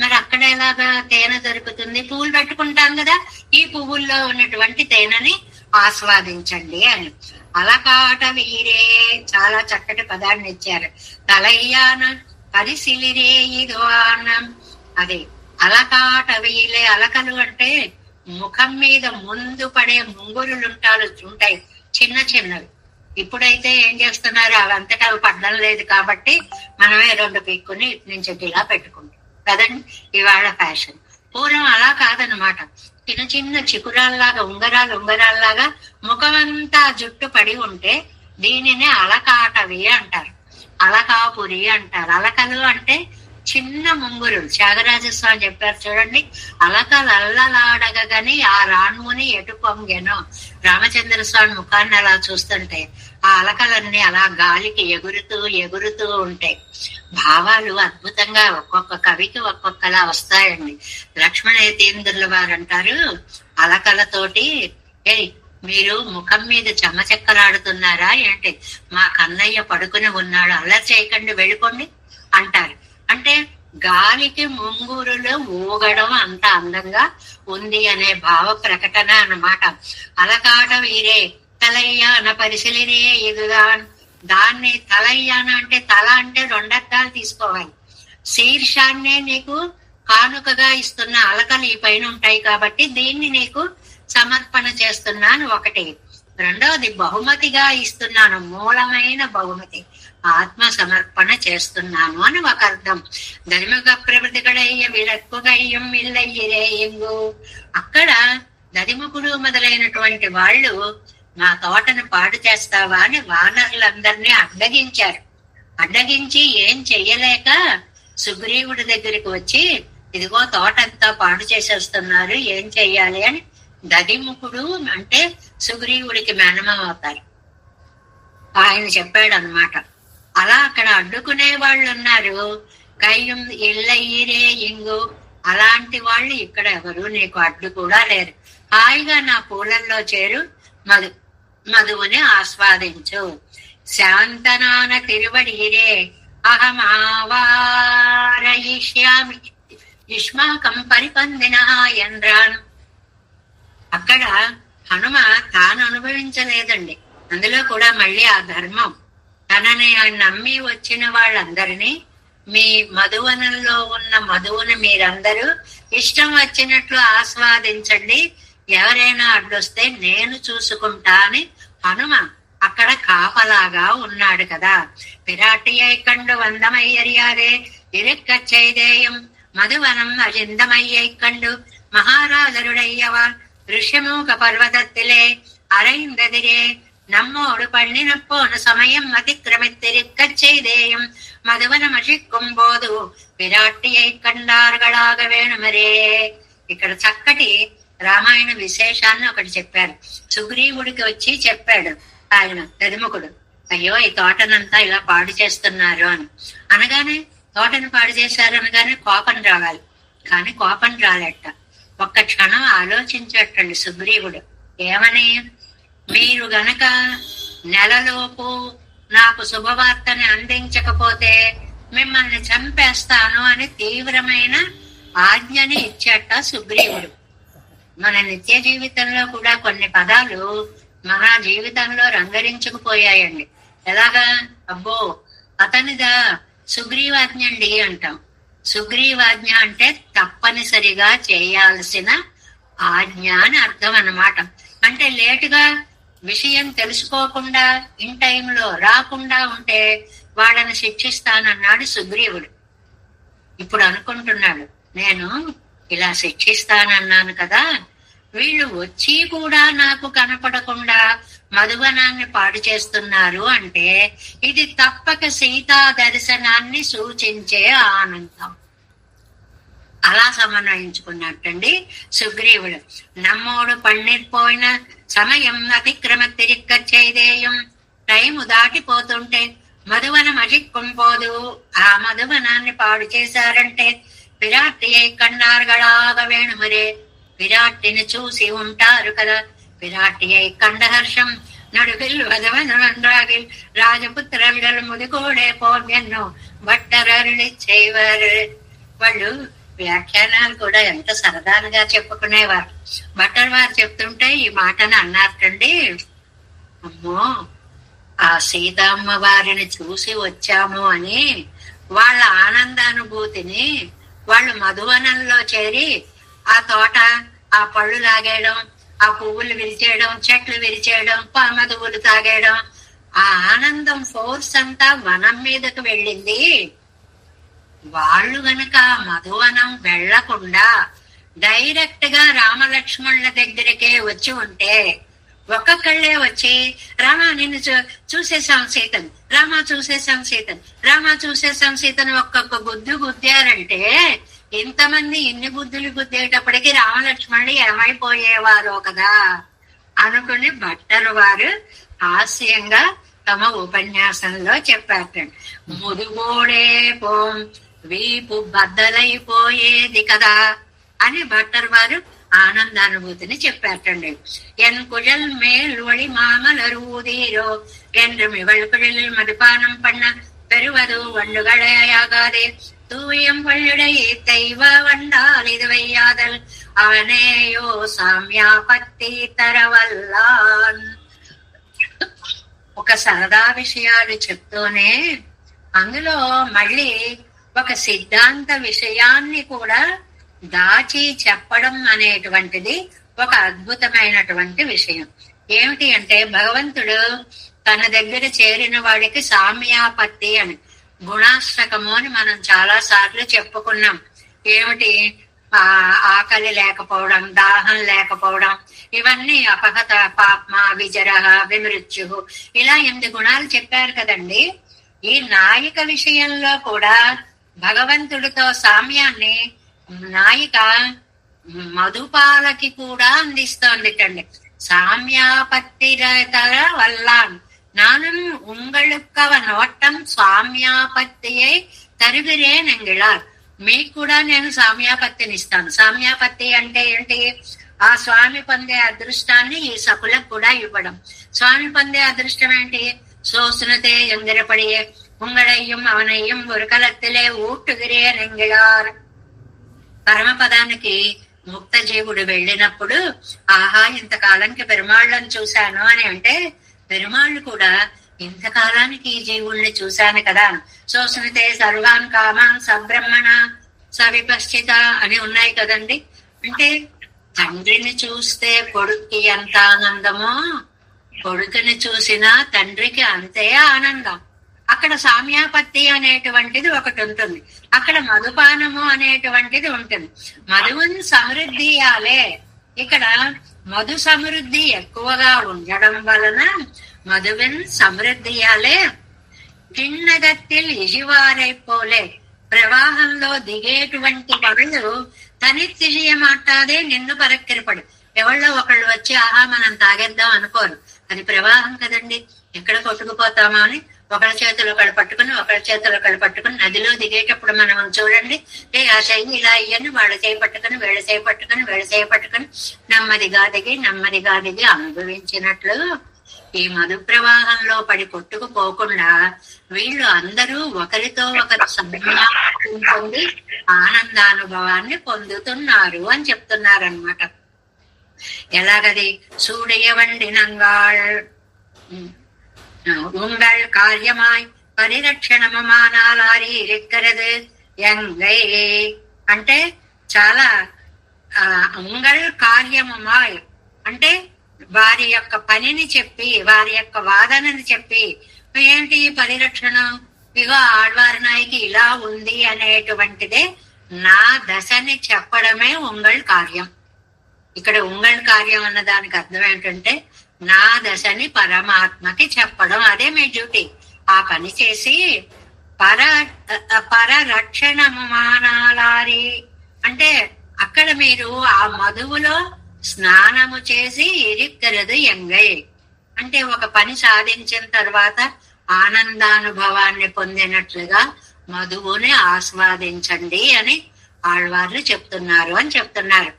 మరి అక్కడ ఎలాగా తేనె దొరుకుతుంది? పువ్వులు పెట్టుకుంటాం కదా, ఈ పువ్వుల్లో ఉన్నటువంటి తేనెని ఆస్వాదించండి అని. అలకాట వీరే చాలా చక్కటి పదాన్ని ఇచ్చారు. తలయ్యాన పరిశిలిరే ఇదోనం, అదే అలకాట వీలే. అలకలు అంటే ముఖం మీద ముందు పడే ముంగురులు ఉంటాయి చిన్న చిన్నవి. ఇప్పుడైతే ఏం చేస్తున్నారు, అవంతటా అవి పడ్డం లేదు కాబట్టి మనమే రెండు పీక్కుని ఇటు నుంచి ఇలా పెట్టుకుంటాం కదండి, ఇవాళ ఫ్యాషన్. పూర్వం అలా కాదనమాట, చిన్న చిన్న చికురాల్లాగా ఉంగరాల్లాగా ముఖమంతా జుట్టు పడి ఉంటే దీనినే అలకాటవి అంటారు, అలకాపురి అంటారు. అలకలు అంటే చిన్న ముంగురులు. త్యాగరాజస్వామి చెప్పారు చూడండి, అలకలు అల్లలాడగని ఆ రాణువుని ఎటు పొంగెనో. రామచంద్ర స్వామి ముఖాన్ని అలా చూస్తుంటే ఆ అలకలన్నీ అలా గాలికి ఎగురుతూ ఉంటాయి. భావాలు అద్భుతంగా ఒక్కొక్క కవికి ఒక్కొక్కలా వస్తాయండి. లక్ష్మణ యతీంద్రుల వారు అంటారు, అలకలతోటి మీరు ముఖం మీద చెమ్మచెక్కలాడుతున్నారా ఏంటి, మా కన్నయ్య పడుకుని ఉన్నాడు, అల్లరి చేయకండి వెళ్ళిపోండి అంటారు. అంటే గాలికి ముంగురులు ఊగడం అంత అందంగా ఉంది అనే భావ ప్రకటన అన్నమాట. అలకాట వీరే తలయ్యాన పరిశీలినే ఇదిగా. దాన్ని తలయ్యాన అంటే తల అంటే రెండర్థాలు తీసుకోవాలి. శీర్షాన్నే నీకు కానుకగా ఇస్తున్న అలకలు ఈ పైన ఉంటాయి కాబట్టి దీన్ని నీకు సమర్పణ చేస్తున్నాను ఒకటి. రెండవది బహుమతిగా ఇస్తున్నాను, మూలమైన బహుమతి, ఆత్మ సమర్పణ చేస్తున్నాను అని ఒక అర్థం. దరిముఖ ప్రవృతిగడయ్య విలక్కుగయ్యం ఇల్లయ్యిరేయంగు. అక్కడ దరిముఖుడు మొదలైనటువంటి వాళ్ళు మా తోటను పాడు చేస్తావా అని వానరులందరినీ అడ్డగించి ఏం చెయ్యలేక సుగ్రీవుడి దగ్గరికి వచ్చి, ఇదిగో తోటంతా పాడు చేసేస్తున్నారు, ఏం చెయ్యాలి అని దదిముఖుడు అంటే సుగ్రీవుడికి మేనమామ అవుతారు. ఆయన చెప్పాడు అన్నమాట. అలా అక్కడ అడ్డుకునే వాళ్ళు ఉన్నారు. కయ్యం ఇళ్ళయిరే ఇంగు, అలాంటి వాళ్ళు ఇక్కడ ఎవరు నీకు అడ్డు కూడా లేరు. హాయిగా నా పూలల్లో చేరు, మధువుని ఆస్వాదించు. శాంతనాన తిరువడిరే అహమావారయిష్యామి యుష్మాకం పరిపందిన ఎంద్రాన్. అక్కడ హనుమ తాను అనుభవించలేదండి. అందులో కూడా మళ్ళీ ఆ ధర్మం తనని నమ్మి వచ్చిన వాళ్ళందరినీ, మీ మధువనంలో ఉన్న మధువుని మీరందరూ ఇష్టం వచ్చినట్లు ఆస్వాదించండి, ఎవరైనా అడ్డొస్తే నేను చూసుకుంటా అని హనుమ అక్కడ కాపలాగా ఉన్నాడు కదా. పిరాటియై కండు వందమయ్యరియారే ఇరుక్కచ్చైదేయం మధువనం అజిందమయ్యై కండు మహారాజరుడయ్యవా ఋష్యమూక పర్వతத்திலே அரைந்ததிரே நம்மோடு பண்ணினப்போன சமயம் அதிக்கிரமித்திருக்கச் செய்தேயும் మధువనమశిక్కుం పోదు విరాట్టియై కండార్గళాగ వేణుమరే. ఇక్కడ చక్కటి రామాయణ విశేషాన్ని ఒకటి చెప్పారు. సుగ్రీవుడికి వచ్చి చెప్పాడు ఆయన దదిముఖుడు, అయ్యో ఈ తోటనంతా ఇలా పాడు చేస్తున్నారు అని. అనగానే తోటను పాడు చేశారు అనగానే కోపం రావాలి, కానీ కోపం రాలేట. ఒక్క క్షణం ఆలోచించటండి సుగ్రీవుడు. ఏమని, మీరు గనక నెలలోపు నాకు శుభవార్తని అందించకపోతే మిమ్మల్ని చంపేస్తాను అని తీవ్రమైన ఆజ్ఞని ఇచ్చేట సుగ్రీవుడు. మన నిత్య జీవితంలో కూడా కొన్ని పదాలు మన జీవితంలో రంగరించుకుపోయాయండి. ఎలాగా, అబ్బో అతనిదా సుగ్రీవాజ్ఞ అండి అంటాం. సుగ్రీవాజ్ఞ అంటే తప్పనిసరిగా చేయాల్సిన ఆజ్ఞ అని అర్థం అన్నమాట. అంటే లేటుగా విషయం తెలుసుకోకుండా ఇన్ టైంలో రాకుండా ఉంటే వాళ్ళని శిక్షిస్తానన్నాడు సుగ్రీవుడు. ఇప్పుడు అనుకుంటున్నాడు, నేను ఇలా శిక్షిస్తానన్నాను కదా, వీళ్ళు వచ్చి కూడా నాకు కనపడకుండా మధువనాన్ని పాడు చేస్తున్నారు అంటే ఇది తప్పక సీతా దర్శనాన్ని సూచించే ఆనందం. అలా సమన్వయించుకున్నట్టండి సుగ్రీవుడు. నమ్మోడు పన్నీర్పోయిన సమయం అతిక్రమతిరిక్కచ్చేదేయం, టైము దాటిపోతుంటే మధువనం అజిక్కుంపోదు, ఆ మధువనాన్ని పాడు చేశారంటే విరాట్టి కన్నార్గళాగ వేణుమరే. విరాట్టిని చూసి ఉంటారు కదా, విరాట్టి కండహర్షం నడుగిల్ వధవనరాగిల్ రాజపుత్రలు ముదికోడే పోన్యన్నో భట్టరరుని చేయవారు. వాళ్ళు వ్యాఖ్యానాలు కూడా ఎంత సరదాలుగా చెప్పుకునేవారు. భట్టర్ వారు చెప్తుంటే ఈ మాటను అన్నారటండి, అమ్మో ఆ సీతమ్మ వారిని చూసి వచ్చాము అని వాళ్ళ ఆనందానుభూతిని వాళ్ళు మధువనంలో చేరి ఆ తోట, ఆ పళ్ళు లాగేయడం, ఆ పువ్వులు విరిచేయడం, చెట్లు విరిచేయడం, మధువులు తాగేయడం, ఆ ఆనందం ఫోర్స్ అంతా వనం మీదకు వెళ్ళింది. వాళ్ళు గనక మధువనం వెళ్లకుండా డైరెక్ట్ గా రామలక్ష్మణుల దగ్గరికే వచ్చి ఉంటే, ఒక్కొక్కళ్ళే వచ్చి రామా నిన్ను చూసేసాం సీతను, రామా చూసేసాం సీతను, రామా చూసేసాం సీతను ఒక్కొక్క గుద్దు గుద్దారంటే ఇంతమంది ఇన్ని బుద్ధులు గుద్దేటప్పటికి రామలక్ష్మణులు ఏమైపోయేవారో కదా అనుకుని భట్టరు వారు హాస్యంగా తమ ఉపన్యాసంలో చెప్పారు. ముదుగోడే పోం వీపు బద్దలైపోయేది కదా అని భట్టర్ వారు ఆనందానుభూతిని చెప్పారటండి. ఎన్ కుజల్ మేల్ ఒళి మామలరుదీరో என்று மிவழ்குழலில் மதுபானம் பண்ண பெறுவது வண்டுகளையாகாதே தூயம் வள்ளுடைய தெய்வ வண்டால் இது வையாதல் அவனேயோ సామ్యాపత్తి తరవల్లాన్. ఒక సరదా విషయాలు చెప్తూనే అందులో మళ్ళీ ఒక సిద్ధాంత విషయాన్ని కూడా దాచి చెప్పడం అనేటువంటిది ఒక అద్భుతమైనటువంటి విషయం. ఏమిటి అంటే భగవంతుడు తన దగ్గర చేరిన వాడికి సామ్యాపత్తి అని, గుణాష్టకము అని మనం చాలా సార్లు చెప్పుకున్నాం. ఏమిటి, ఆకలి లేకపోవడం, దాహం లేకపోవడం, ఇవన్నీ అపహత పాప్మ విజర విమృత్యు, ఇలా 8 గుణాలు చెప్పారు కదండి. ఈ నాయిక విషయంలో కూడా భగవంతుడితో సామ్యాన్ని నాయిక మధుపాలకి కూడా అందిస్తోందిటండి. సామ్యాపత్తిర వల్లాన్ నానుం ఉంగళుక్కవ నోట్టం సామ్యాపత్తియై తరుగిరేన్ ఎంగిళార్. మీకు కూడా నేను సామ్యాపత్తిని ఇస్తాను. సామ్యాపత్తి అంటే ఏంటి? ఆ స్వామి పొందే అదృష్టాన్ని ఈ సకులకు కూడా ఇవ్వడం. స్వామి పొందే అదృష్టం ఏంటి? సోసునతే ఎంగిరపడియే ఉంగళయ్యం అవనయ్యం ఉరకలత్తిలే ఊట్టుగిరే నెంగిళార్. పరమపదానికి ముక్త జీవుడు వెళ్ళినప్పుడు ఆహా ఇంతకాలానికి పెరుమాళ్ళని చూశాను అని అంటే, పెరుమాళ్ళు కూడా ఇంతకాలానికి ఈ జీవుల్ని చూశాను కదా. సోసునితే సర్వాన్ కామాన్ సబ్రహ్మణ సవిపశ్చిత అని ఉన్నాయి కదండి. అంటే తండ్రిని చూస్తే కొడుక్కి ఎంత ఆనందమో, కొడుకుని చూసినా తండ్రికి అంతే ఆనందం. అక్కడ సామ్యాపత్తి అనేటువంటిది ఒకటి ఉంటుంది, అక్కడ మధుపానము అనేటువంటిది ఉంటుంది. మధువుని సమృద్ధియాలే. ఇక్కడ మధు సమృద్ధి ఎక్కువగా ఉండడం వలన మధువిన్ సమృద్ధియాలే కిన్నగత్తిల్ ఇజివారైపోలే. ప్రవాహంలో దిగేటువంటి వాళ్ళు తనిత్తిజియ మాట్లాడే నిన్ను పరక్కిరపడు. ఎవళ్ళో ఒకళ్ళు వచ్చి ఆహా మనం తాగేద్దాం అనుకోరు. అది ప్రవాహం కదండి, ఎక్కడ కొట్టుకుపోతామో అని ఒకళ్ళ చేతులు ఒకళ్ళు పట్టుకుని ఒకళ్ళ చేతులు ఒకళ్ళు పట్టుకుని నదిలో దిగేటప్పుడు మనం చూడండి, ఆ చెయ్యి ఇలా అయ్యని వాళ్ళ చేయి పట్టుకుని వీళ్ళ చేయి పట్టుకుని వీళ్ళ చేయి పట్టుకుని నెమ్మదిగా దిగి అనుభవించినట్లు ఈ మధు ప్రవాహంలో పడి కొట్టుకుపోకుండా వీళ్ళు అందరూ ఒకరితో ఒకరు సన్మానం పొంది ఆనందానుభవాన్ని పొందుతున్నారు అని చెప్తున్నారనమాట. ఎలాగది? సూడియ వండినంగాళ్ உங்கள் காரியமாய் పరిరక్షణమానాలారి ఇరిక్కరదు ఎంగై అంటే చాలా ఉంగళ్ కార్యమాయ్ అంటే వారి యొక్క పనిని చెప్పి వారి యొక్క వాదనని చెప్పి ఏంటి పరిరక్షణ, ఇగో ఆళ్వారి నాయకి ఇలా ఉంది అనేటువంటిదే నా దశని చెప్పడమే ఉంగళ్ కార్యం. ఇక్కడ ఉంగళ్ కార్యం అన్న దానికి అర్థం ఏంటంటే నా దశని పరమాత్మకి చెప్పడం, అదే మీ డ్యూటీ. ఆ పని చేసి పరరక్షణమానాలారి అంటే అక్కడ మీరు ఆ మధువులో స్నానము చేసి ఇరిక్కరదు ఎంగై అంటే ఒక పని సాధించిన తర్వాత ఆనందానుభవాన్ని పొందినట్లుగా మధువుని ఆస్వాదించండి అని ఆళ్వార్లు చెప్తున్నారు అని చెప్తున్నారు.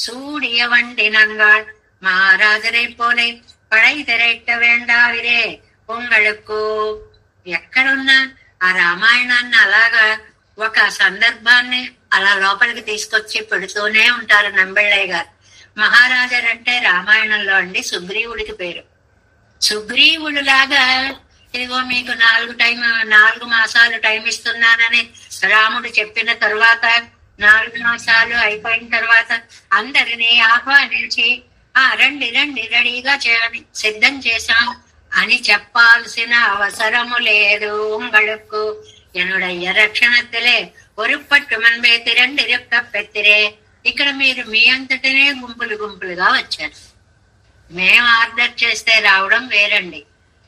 సూడియ వండినంగాళ్ మహారాజரை పోలే పడై తెరైట్ట వేండావిరే పొంగళుకు. ఎక్కడున్నా ఆ రామాయణాన్ని అలాగా ఒక సందర్భాన్ని అలా లోపలికి తీసుకొచ్చి పెడుతూనే ఉంటారు నంబెళ్ళయ్య గారు. మహారాజరంటే రామాయణంలో అండి సుగ్రీవుడికి పేరు. సుగ్రీవుడు లాగా ఇదిగో మీకు 4 మాసాలు టైం ఇస్తున్నానని రాముడు చెప్పిన తరువాత 4 మాసాలు అయిపోయిన తర్వాత అందరినీ ఆహ్వానించి రండి రెడీగా సిద్ధం చేశాం అని చెప్పాల్సిన అవసరము లేదు. ఉంగళుకు ఎనుడయ్య రక్షణத்திலே ஒரு పట్టు మన్బే తిరండి రెక్క పెత్తిరే. ఇక్కడ మీరు మీ అంతటనే గుంపులుగా వచ్చారు. మేము ఆర్డర్ చేస్తే రావడం వేరండి,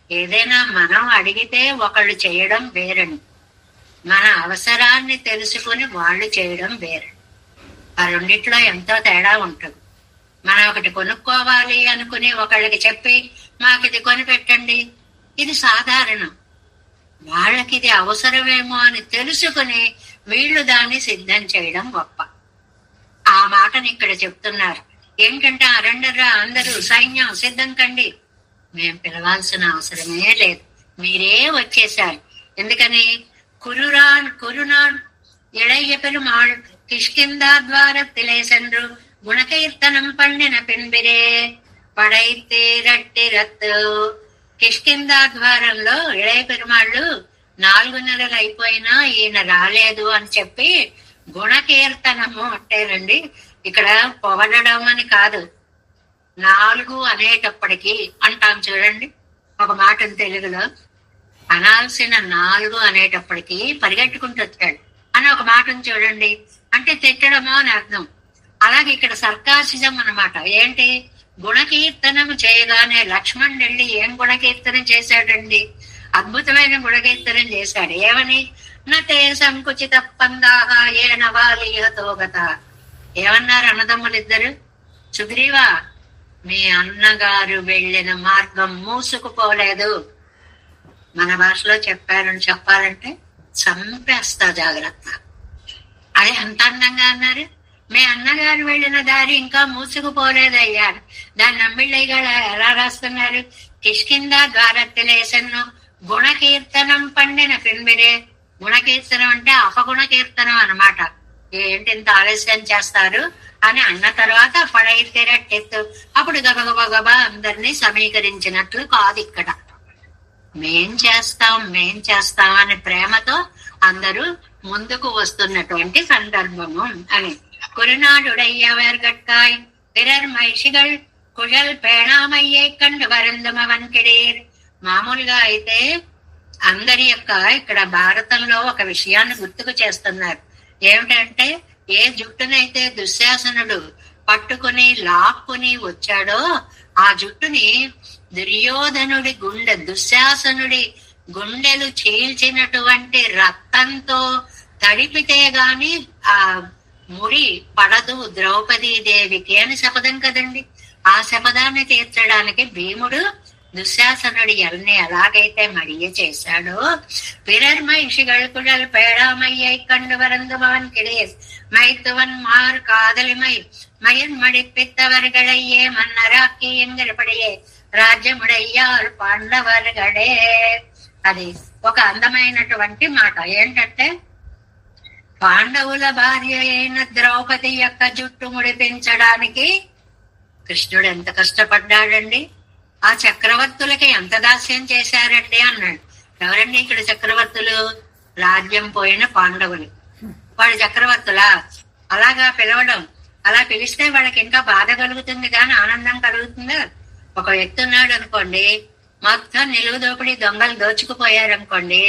ఏదైనా మనం అడిగితే ఒకళ్ళు చేయడం వేరండి, మన అవసరాన్ని తెలుసుకుని వాళ్ళు చేయడం వేరండి. ఆ రెండిట్లో ఎంతో తేడా ఉంటుంది. మనం ఒకటి కొనుక్కోవాలి అనుకుని ఒకళ్ళకి చెప్పి మాకు ఇది కొనిపెట్టండి, ఇది సాధారణం. వాళ్ళకి ఇది అవసరమేమో అని తెలుసుకుని వీళ్ళు దాన్ని సిద్ధం చేయడం గొప్ప. ఆ మాటని ఇక్కడ చెప్తున్నారు. ఏంటంటే అరండరా అందరూ సైన్యం సిద్ధం కండి. మేం పిలవాల్సిన అవసరమే లేదు, మీరే వచ్చేశారు. ఎందుకని? కురునాన్ ఇళయ్య పెరుమాళ్ కిష్కిందాద్వారத்திலே சென்று గుణకీర్తనం పండిన పిన్బిరే పడైతే రత్తు. కిష్కిందాద్వారంలో ఇళయ పెరుమాళ్ళు 4 నెలలు అయిపోయినా ఈయన రాలేదు అని చెప్పి గుణకీర్తనము అంటేనండి ఇక్కడ పొగడడం అని కాదు, 4 అనేటప్పటికీ అంటాం చూడండి. ఒక మాట తెలుగులో అనాల్సిన 4 అనేటప్పటికీ పరిగెట్టుకుంటూ వచ్చాడు అని ఒక మాటను చూడండి, అంటే తిట్టడమో అని అర్థం. అలాగే ఇక్కడ సర్కాసిజం అన్నమాట. ఏంటి? గుణకీర్తనం చేయగానే లక్ష్మణ్ వెళ్ళి ఏం గుణకీర్తనం చేశాడండి? అద్భుతమైన గుణకీర్తనం చేశాడు. ఏమని? నతే సంకుచిత పందాహ ఏన వాలీహతోగత. ఏమన్నారు అన్నదమ్ములిద్దరు? సుగ్రీవా, మీ అన్నగారు వెళ్ళిన మార్గం మూసుకుపోలేదు. మన భాషలో చెప్పాలంటే చంపేస్తా, జాగ్రత్త. అది ఎంత అందంగా అన్నారు. మీ అన్నగారు వెళ్ళిన దారి ఇంకా మూసుకుపోలేదయ్యా. దాన్ని నమ్మిళ్ళయ్య గారు ఎలా రాస్తున్నారు? కిష్కింద ద్వారత్తిలేసన్ను గుణకీర్తనం పండిన పిన్మిరే. గుణకీర్తనం అంటే అపగుణ కీర్తనం అన్నమాట. ఏంటి ఇంత ఆలస్యం చేస్తారు అని అన్న తర్వాత పడైతేరట్టెత్తు, అప్పుడు గబగబా అందరినీ సమీకరించినట్లు కాదు. ఇక్కడ మేం చేస్తాం అని ప్రేమతో అందరూ ముందుకు వస్తున్నటువంటి సందర్భము అని. కురునాడుడయ్యవర్గట్కాయ్ పిరర్ మైషిగల్ కుజల్ పేణామయ్యే కండు వరందమవన్ కిడీర్. మామూలుగా అయితే అందరి యొక్క ఇక్కడ భారతంలో ఒక విషయాన్ని గుర్తుకు చేస్తున్నారు. ఏమిటంటే, ఏ జుట్టునైతే దుశ్శాసనుడు పట్టుకుని లాక్కుని వచ్చాడో ఆ జుట్టుని దుర్యోధనుడి దుశ్శాసనుడి గుండెలు చీల్చినటువంటి రక్తంతో తడిపితే గాని ఆ ముడి పడదు ద్రౌపదీ దేవికి అని శపథం కదండి. ఆ శపథాన్ని తీర్చడానికి భీముడు దుశ్శాసనుడు ఎల్ని ఎలాగైతే మడియ చేశాడో, పిరర్ మైషిగల్ కుழல் பேடாமையை கண்டு வருந்துபவன் கிடையேஸ் மைத்துவன் மாறு காதலிமை மயன் மடிப்பித்தவர்களையே மன்னராக்கி என்கிறபடியே రాజ్యముడయ్యారు పాండవర్గడే. అది ఒక అందమైనటువంటి మాట. ఏంటంటే, పాండవుల భార్య అయిన ద్రౌపది యొక్క జుట్టు ముడిపించడానికి కృష్ణుడు ఎంత కష్టపడ్డాడండి. ఆ చక్రవర్తులకి ఎంత దాస్యం చేశారండి అన్నాడు. ఎవరండి ఇక్కడ చక్రవర్తులు? రాజ్యం పోయిన పాండవులు. వాడు చక్రవర్తులా? అలాగా పిలవడం, అలా పిలిస్తే వాళ్ళకి ఇంకా బాధ కలుగుతుంది కానీ ఆనందం కలుగుతుందా? ఒక వ్యక్తి ఉన్నాడు అనుకోండి, మొత్తం నిలువు దోపిడీ దొంగలు దోచుకుపోయారనుకోండి,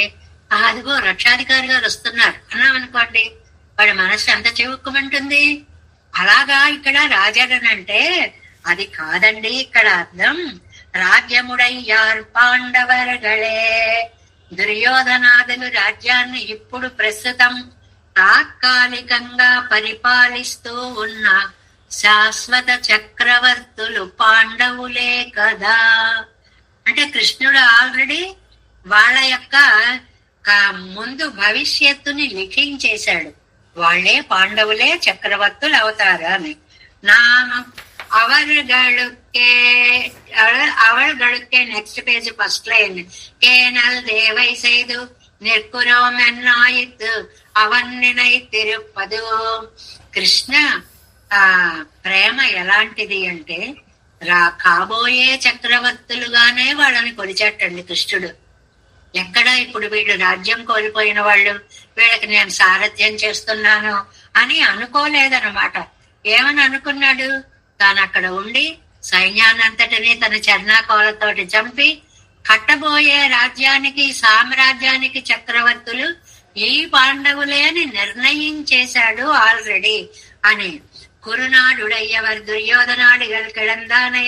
అదిగో రక్షాధికారి గారు వస్తున్నారు అన్నామనుకోండి, వాడి మనస్సు ఎంత చివుక్కుమంటుంది. అలాగా ఇక్కడ రాజాడని అంటే అది కాదండి. ఇక్కడ అర్థం రాజ్యముడయ్యారు పాండవర్గళే. దుర్యోధనాదులు రాజ్యాన్ని ఇప్పుడు ప్రస్తుతం తాత్కాలికంగా పరిపాలిస్తూ ఉన్న శాశ్వత చక్రవర్తులు పాండవులే కదా. అంటే కృష్ణుడు ఆల్రెడీ వాళ్ళ యొక్క ముందు భవిష్యత్తుని లిఖించేశాడు. వాళ్ళే పాండవులే చక్రవర్తులు అవుతారు అని. அவர்களுக்கே next page first line. Canal தேவை செய்து நிற்குறோம் என்னாயித்து அவன் நினைத்திருப்பது. కృష్ణ ప్రేమ ఎలాంటిది అంటే కాబోయే చక్రవర్తులుగానే వాళ్ళని కొలిచేటండి కృష్ణుడు. ఎక్కడ ఇప్పుడు వీళ్ళు రాజ్యం కోల్పోయిన వాళ్ళు, వీళ్ళకి నేను సారథ్యం చేస్తున్నాను అని అనుకోలేదన్నమాట. ఏమని అనుకున్నాడు? తాను అక్కడ ఉండి సైన్యాన్నంతటినీ తన చర్నాకోలతోటి చంపి కట్టబోయే రాజ్యానికి సామ్రాజ్యానికి చక్రవర్తులు ఈ పాండవులే అని నిర్ణయించేశాడు ఆల్రెడీ అని. కురునాడుడయ్యవర్ దుర్యోధనాడిగల్ కిళందానై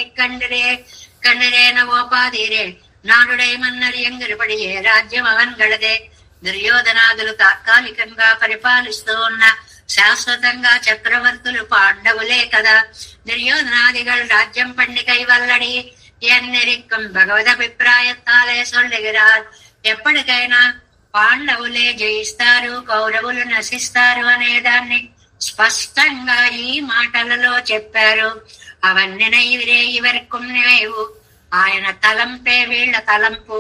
కండిరేన ఓపాధీరే నాడుడై మన్నరి ఎంగిరిపడియే రాజ్యం అవన్గళదే. దుర్యోధనాదులు తాత్కాలికంగా పరిపాలిస్తూ ఉన్న శాశ్వతంగా చక్రవర్తులు పాండవులే కదా. దుర్యోధనాదిగల్ రాజ్యం పండి కైవల్లడి ఎన్నిరిక్కం భగవదభిప్రాయత్తాలే సొల్లుగిరార్. ఎప్పటికైనా పాండవులే జయిస్తారు, కౌరవులు నశిస్తారు అనేదాన్ని స్పష్టంగా ఈ మాటలలో చెప్పారు. అవన్నీ నైవిరే ఇవరకు నివేవు. ఆయన తలంపే వీళ్ళ తలంపు.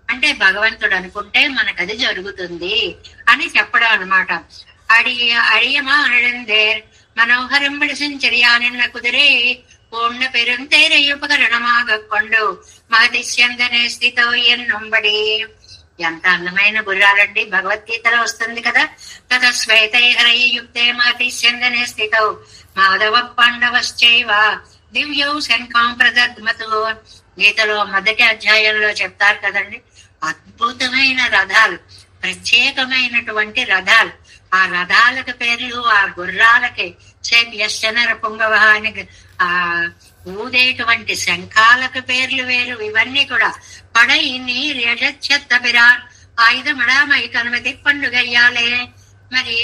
అంటే భగవంతుడు అనుకుంటే మనకది జరుగుతుంది అని చెప్పడం అనమాట. అడియమానందేర్ మనోహరం విడిసించరియానిన్న కుదిరే పూర్ణ పెరుంతేరయుపకరణమాగ కొండు మహతిశ్యందనే స్థితో ఎన్నుంబడి. ఎంత అందమైన గుర్రాలండి. భగవద్గీతలో వస్తుంది కదా, తత శ్వేతైహరయుక్తే మహతిశ్యందనే స్థితౌ మాధవ పాండవశ్చైవ దివ్యౌ శంఖాం ప్రదద్మతు. గీతలో మొదటి అధ్యాయంలో చెప్తారు కదండి. అద్భుతమైన రథాలు, ప్రత్యేకమైనటువంటి రథాలు. ఆ రథాలకు పేర్లు, ఆ గుర్రాలకి పుంగవ అని ఊదేటువంటి శంఖాలకు పేర్లు వేరు. ఇవన్నీ కూడా పడై నీర్ ఎడచెత్తబిరాన్ ఆయుధమడామై కనుమతి పండుగయ్యాలే. మరి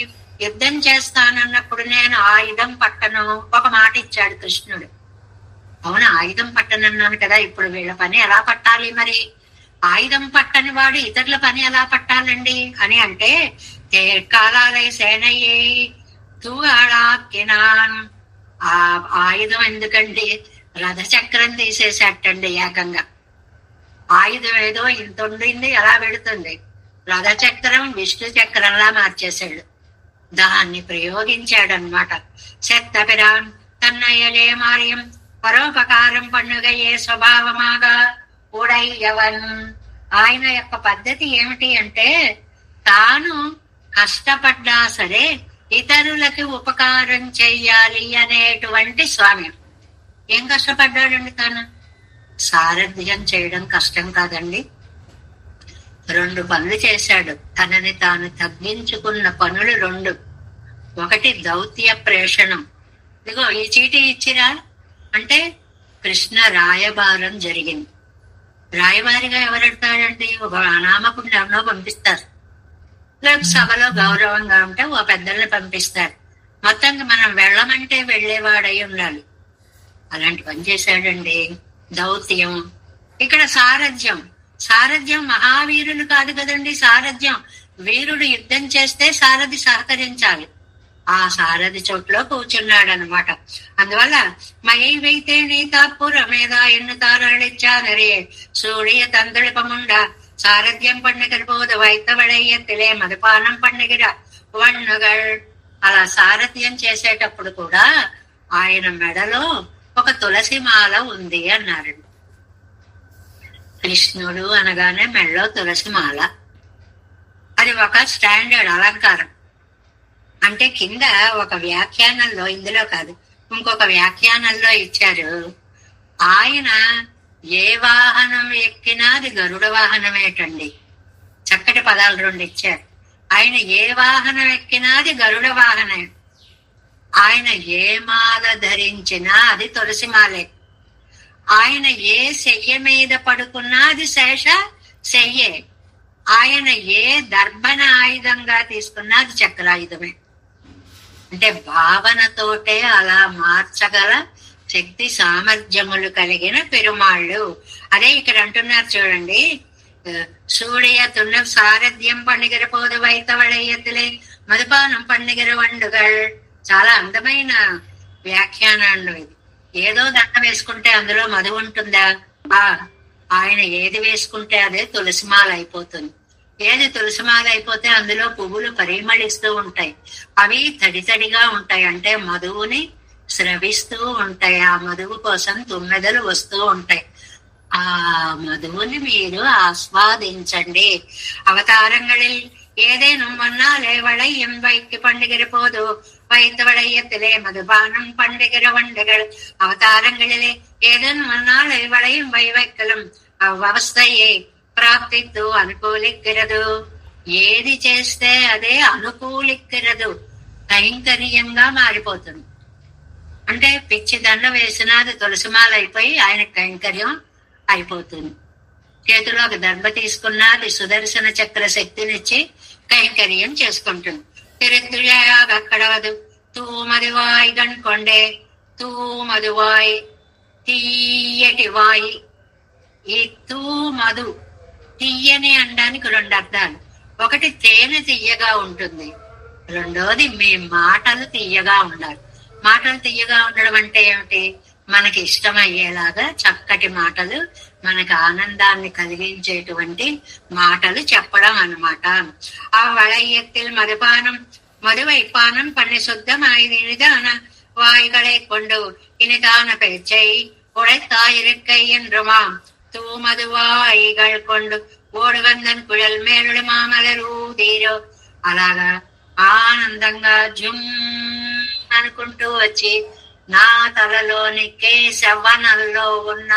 యుద్ధం చేస్తానన్నప్పుడు నేను ఆయుధం పట్టను ఒక మాట ఇచ్చాడు కృష్ణుడు. అవును, ఆయుధం పట్టనన్నాను కదా, ఇప్పుడు వీళ్ళ పని ఎలా పట్టాలి? మరి ఆయుధం పట్టని వాడు ఇతరుల పని ఎలా పట్టాలండి అని అంటే, కాలాలై సేనయ్యే తూగాళాకినాన్. ఆ ఆయుధం ఎందుకండి? రథచక్రం తీసేసేటండి ఏకంగా. ఆయుధం ఏదో ఇంత ఉండింది ఎలా పెడుతుంది, రథచక్రం విష్ణు చక్రంలా మార్చేశాడు, దాన్ని ప్రయోగించాడనమాట. செத்தபிரான் தன்னையலே மாறியும் పరోపకారం పండుగయే స్వభావమాగా ఉడయ్యవన్. ఆయన యొక్క పద్ధతి ఏమిటి అంటే, తాను కష్టపడ్డా సరే ఇతరులకి ఉపకారం చెయ్యాలి అనేటువంటి స్వామి. ఏం కష్టపడ్డాడండి తాను? సారథ్యం చేయడం కష్టం కాదండి. 2 పనులు చేశాడు. తనని తాను తగ్గించుకున్న పనులు 2. ఒకటి దౌత్య ప్రేషణం. ఇదిగో ఈ చీటీ ఇచ్చిరా అంటే కృష్ణ రాయబారం జరిగింది. రాయబారిగా ఎవరెడతాడండి? ఒక అనామకుడిని ఎవరినో పంపిస్తారు. లేక సభలో గౌరవంగా ఉంటే ఓ పెద్దల్ని పంపిస్తారు. మొత్తంగా మనం వెళ్ళమంటే వెళ్ళేవాడై ఉండాలి. అలాంటి పని చేశాడండి. దౌత్యం. ఇక్కడ సారథ్యం. సారథ్యం మహావీరులు కాదు కదండి సారథ్యం. వీరుడు యుద్ధం చేస్తే సారథి సహకరించాలి. ఆ సారథి చోట్లో కూర్చున్నాడనమాట. అందువల్ల మయైవైతే నీ తాపురమేద ఎన్ను తారళిచ్చానరే సూడియ తందుళిపముండ సారథ్యం పండుగ పోదు వైతవడయ్యతిలే మధుపానం పండుగ వన్నుగల్. అలా సారథ్యం చేసేటప్పుడు కూడా ఆయన మెడలో ఒక తులసి మాల ఉంది అన్నారు. కృష్ణుడు అనగానే మెడలో తులసి మాల, అది ఒక స్టాండర్డ్ అలంకారం. అంటే కింద ఒక వ్యాఖ్యానంలో, ఇందులో కాదు ఇంకొక వ్యాఖ్యానంలో ఇచ్చారు, ఆయన ఏ వాహనం ఎక్కినా అది గరుడ వాహనమేటండి. చక్కటి పదాలు 2 ఇచ్చారు. ఆయన ఏ వాహనం ఎక్కినా అది గరుడ వాహనం. ఆయన ఏ మాల ధరించినా అది తులసి మాలే. ఆయన ఏ శయ్య మీద పడుకున్నా అది శేష శయ్యే. ఆయన ఏ దర్భన ఆయుధంగా తీసుకున్నా అది చక్రాయుధమే. అంటే భావనతోటే అలా మార్చగల శక్తి సామర్థ్యములు కలిగిన పెరుమాళ్ళు. అదే ఇక్కడ అంటున్నారు చూడండి, సూడియ తున్న సారథ్యం పండుగర పోదు వైతవళయ్యతులే మధుపానం పండుగర వండుగల్. చాలా అందమైన వ్యాఖ్యానం ఇది. ఏదో దండ వేసుకుంటే అందులో మధు ఉంటుందా? ఆయన ఏది వేసుకుంటే అదే తులసిమాల అయిపోతుంది. ఏది తులసిమాల అయిపోతే అందులో పువ్వులు పరిమళిస్తూ ఉంటాయి. అవి తడి తడిగా ఉంటాయి, అంటే మధువుని స్రవిస్తూ ఉంటాయి. ఆ మధువు కోసం తుమ్మెదలు వస్తూ ఉంటాయి. ఆ మధువుని మీరు ఆస్వాదించండి. అవతారంగళిల్ ఏదేను మొన్నాలే వళయ్యం వైకి పండుగర పోదు வைத்தவளையத்திலே மதுபானம் பண்டிகர வண்டுகள் அவதாரங்களிலே ஏதன் மன்னாலே வளையும் வைவைக்கலும் అవ్వవస్థయే ప్రాప్తితో అనుకూలిక్కిరదు. ఏది చేస్తే అదే అనుకూలిక్కిరదు, కైంకర్యంగా మారిపోతుంది. అంటే పిచ్చి దండ వేసినా అది తులసిమాల అయిపోయి ఆయన కైంకర్యం అయిపోతుంది. చేతిలో ఒక దర్భ తీసుకున్నా అది సుదర్శన చక్ర శక్తినిచ్చి కైంకర్యం చేసుకుంటుంది. తిరుతుళకడవదు తూమదివాయి గణ్కొండే తూమదువాయి తీయటి వాయి. ఈ తూ మధు తీయని అనడానికి 2 అర్థాలు. ఒకటి తేనె తీయగా ఉంటుంది, రెండోది మీ మాటలు తీయగా ఉండాలి. మాటలు తీయగా ఉండడం అంటే ఏమిటి? మనకి ఇష్టమయ్యేలాగా చక్కటి మాటలు, మనకి ఆనందాన్ని కలిగించేటువంటి మాటలు చెప్పడం అన్నమాట. ఆ వళయ్యத்தில் మధుపానం மதுவைப்பானம் பண்ணி சுத்தமாய்தான வாய்களை கொண்டு இனிதான பேச்சை உழைத்தாயிருக்கை என்றுமாம் తూమదువాయిగల్ కొండు ఓడుగందన్ కుഴల్ మేలుడి మామలరూదీరో. అలాగా ఆనందంగా జుమ్ అనుకుంటూ వచ్చి నా తలలోని కేశవనంలో ఉన్న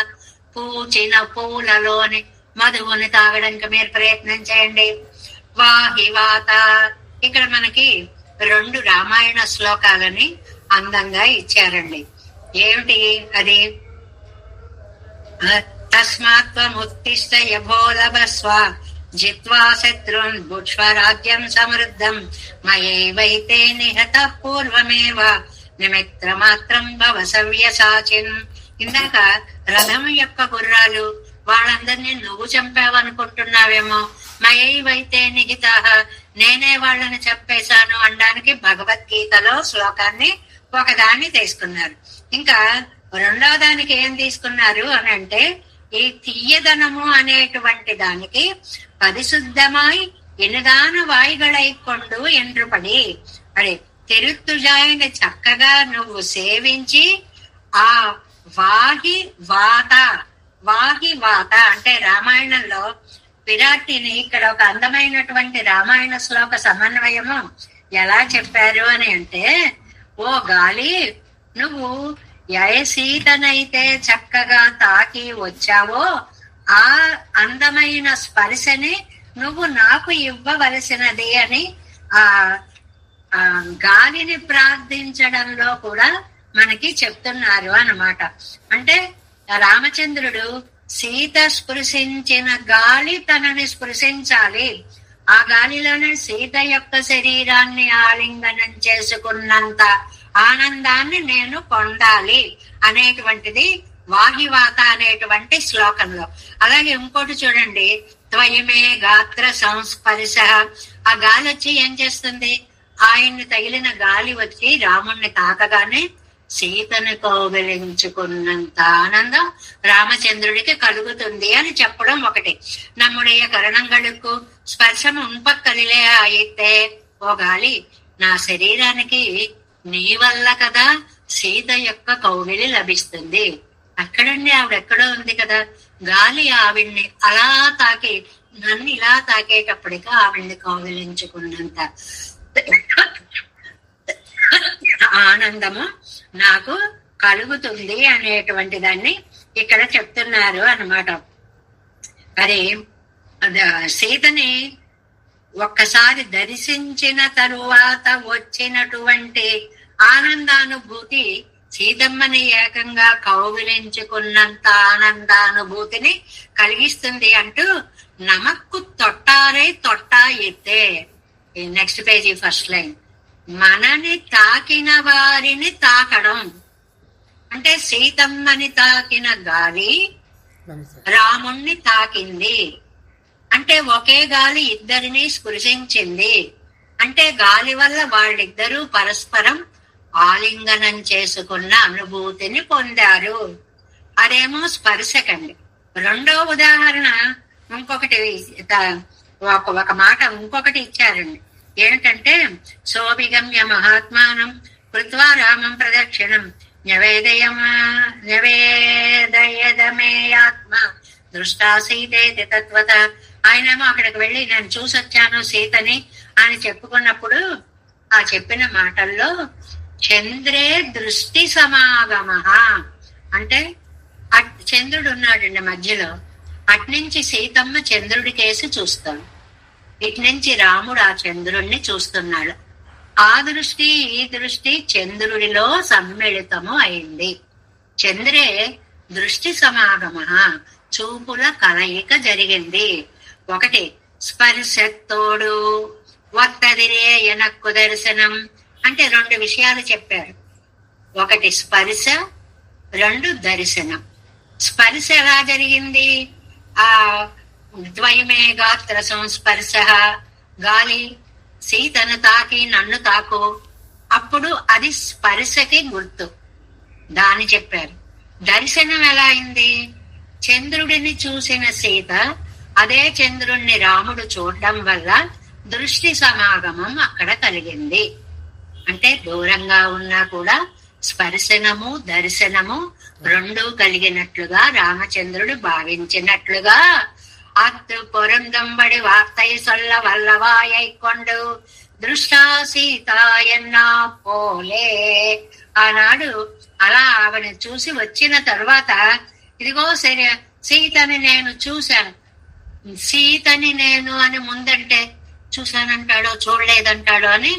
పూచిన పూలలోని మధువుని తాగడానికి మీరు ప్రయత్నం చేయండి. వాహివాత. ఇక్కడ మనకి 2 రామాయణ శ్లోకాలని అందంగా ఇచ్చారండి. ఏమిటి అది? తస్మాత్ త్వముత్తిష్ట యభో లభస్వ జిత్వా శత్రున్ భుక్ష్వ రాజ్యం సమృద్ధం మయైవైతే నిహతః పూర్వమేవ నిమిత్ర మాత్రం భవ సవ్యసాచిన్. ఇందాక రథం యొక్క గుర్రాలు వాళ్ళందరినీ నువ్వు చంపావనుకుంటున్నావేమో, మయైవైతే నిహితః నేనే వాళ్ళని చంపేశాను అనడానికి భగవద్గీతలో శ్లోకాన్ని ఒకదాన్ని తీసుకున్నారు. ఇంకా రెండవ దానికి ఏం తీసుకున్నారు అని అంటే, ఈ తీయదనము అనేటువంటి దానికి పరిశుద్ధమాయ్ ఎనుదాన వాయిగళై కొండు ఎండ్రుపడి అదే తిరుత్తుజాయిని చక్కగా నువ్వు సేవించి ఆ వాహి వాత అంటే రామాయణంలో విరాటిని ఇక్కడ ఒక అందమైనటువంటి రామాయణ శ్లోక సమన్వయము ఎలా చెప్పారు అని అంటే, ఓ గాలి, నువ్వు ఏ సీతనైతే చక్కగా తాకి వచ్చావో ఆ అందమైన స్పర్శని నువ్వు నాకు ఇవ్వవలసినది అని ఆ గాలిని ప్రార్థించడంలో కూడా మనకి చెప్తున్నారు అన్నమాట. అంటే రామచంద్రుడు సీత స్పృశించిన గాలి తనని స్పృశించాలి, ఆ గాలిలోనే సీత యొక్క శరీరాన్ని ఆలింగనం చేసుకున్నంత ఆనందాన్ని నేను పొందాలి అనేటువంటిది వాహివాత అనేటువంటి శ్లోకంలో. అలాగే ఇంకోటి చూడండి, త్వయమే గాత్ర సంస్పర్శ. ఆ గాలి వచ్చి ఏం చేస్తుంది, ఆయన్ని తగిలిన గాలి వచ్చి రాముణ్ణి తాకగానే సీతను కౌగిలించుకున్నంత ఆనందం రామచంద్రుడికి కలుగుతుంది అని చెప్పడం ఒకటి. நம்முடைய కరణங்களுக்கு స్పర్శం ఉన్పక్కలిలే అయితే, ఓ గాలి, నా శరీరానికి నీ వల్ల కదా సీత యొక్క కౌగిలి లభిస్తుంది. అక్కడండి ఆవిడెక్కడో ఉంది కదా, గాలి ఆవిడ్ని అలా తాకి నన్ను ఇలా తాకేటప్పటికి ఆవిడ్ని కౌగిలించుకున్నంత ఆనందము నాకు కలుగుతుంది అనేటువంటి దాన్ని ఇక్కడ చెప్తున్నారు అన్నమాట. అదే సీతని ఒక్కసారి దర్శించిన తరువాత వచ్చినటువంటి ఆనందానుభూతి సీతమ్మని ఏకంగా కౌగిలించుకున్నంత ఆనందానుభూతిని కలిగిస్తుంది అంటూ నమక్కు తొట్టారే తొట్టా ఎత్తే. నెక్స్ట్ పేజీ ఫస్ట్ లైన్, మనని తాకిన వారిని తాకడం అంటే సీతమ్మని తాకిన గాలి రాముణ్ణి తాకింది అంటే ఒకే గాలి ఇద్దరిని స్పృశించింది అంటే గాలి వల్ల వాళ్ళిద్దరూ పరస్పరం ఆలింగనం చేసుకున్న అనుభూతిని పొందారు. అదేమో స్పర్శకండి. రెండో ఉదాహరణ ఇంకొకటి ఒక మాట ఇంకొకటి ఇచ్చారండి. ఏంటంటే, సోభిగమ్య మహాత్మానం కృత్వా రామం ప్రదక్షిణం న్యవేదయదమేయాత్మ దృష్టా సీతేతి తత్వత. ఆయనేమో అక్కడికి వెళ్ళి నేను చూసొచ్చాను సీతని అని చెప్పుకున్నప్పుడు ఆ చెప్పిన మాటల్లో చంద్రే దృష్టి సమాగమ అంటే చంద్రుడు ఉన్నాడండి మధ్యలో, అట్నుంచి సీతమ్మ చంద్రుడి కేసి చూస్తాడు, ఇటు నుంచి రాముడు ఆ చంద్రుణ్ణి చూస్తున్నాడు. ఆ దృష్టి ఈ దృష్టి చంద్రుడిలో సమ్మిళితము అయింది. చంద్రే దృష్టి సమాగమ, చూపుల కలయిక జరిగింది. ఒకటి స్పర్శతోడు వత్తదిరే ఎనక్కు దర్శనం అంటే రెండు విషయాలు చెప్పారు. ఒకటి స్పర్శ, రెండు దర్శనం. స్పర్శ ఎలా జరిగింది, ఆ ద్వయమే గాత్ర సంస్పర్శ, గాలి సీతను తాకి నన్ను తాకు, అప్పుడు అది స్పర్శకి గుర్తు, దాన్ని చెప్పారు. దర్శనం ఎలా అయింది, చంద్రుడిని చూసిన సీత అదే చంద్రుణ్ణి రాముడు చూడడం వల్ల దృష్టి సమాగమం అక్కడ కలిగింది. అంటే దూరంగా ఉన్నా కూడా స్పర్శనము దర్శనము రెండూ కలిగినట్లుగా రామచంద్రుడు భావించినట్లుగా అత్తు పొరందంబడి వార్తై సొల్ల వల్లవాయై కొండు దృష్టా సీతాయన్నా పోలే. ఆనాడు అలా ఆవిడ చూసి వచ్చిన తర్వాత ఇదిగో సరే సీతని నేను చూశాను, సీతని నేను అని ముందంటే చూశానంటాడో చూడలేదంటాడో అని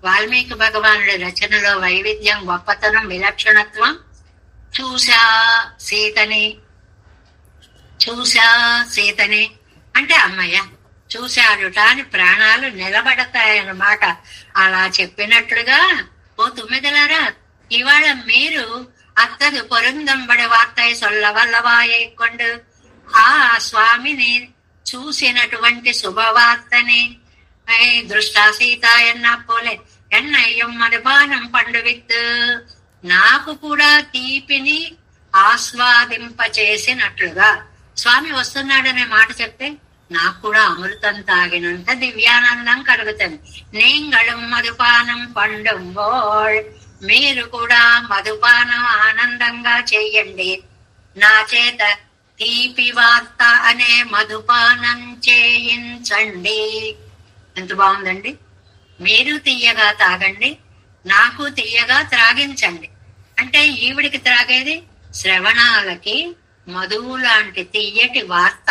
వాల్మీకి భగవానుడి రచనలో వైవిధ్యం, గొప్పతనం, విలక్షణత్వం. చూశా సీతని చూసా సీతని అంటే అమ్మయ్య చూశాడుట అని ప్రాణాలు నిలబడతాయన్నమాట. అలా చెప్పినట్లుగా ఓ తుమ్మెదలారా, ఇవాళ మీరు అత్తదు పొరుందంబడి వార్తై సొల్లవల్లవాయై కొండు ఆ స్వామిని చూసినటువంటి శుభవార్తని దృష్టా సీత ఎన్న పోలే ఎన్నయ్యం మధుపానం పండువిత్తు, నాకు కూడా తీపిని ఆస్వాదింపచేసినట్లుగా స్వామి వస్తున్నాడనే మాట చెప్తే నాకు కూడా అమృతం తాగినంత దివ్యానందం కలుగుతుంది. నీంగళం మధుపానం పండుంబోళ్, మీరు కూడా మధుపానం ఆనందంగా చెయ్యండి. నా చేత తీపి వార్త అనే మధుపానం చేయించండి. ఎంత బాగుందండి. మీరు తీయగా తాగండి, నాకు తీయగా త్రాగించండి. అంటే ఈవిడికి త్రాగేది శ్రవణాలకి మధువు లాంటి తీయటి వార్త.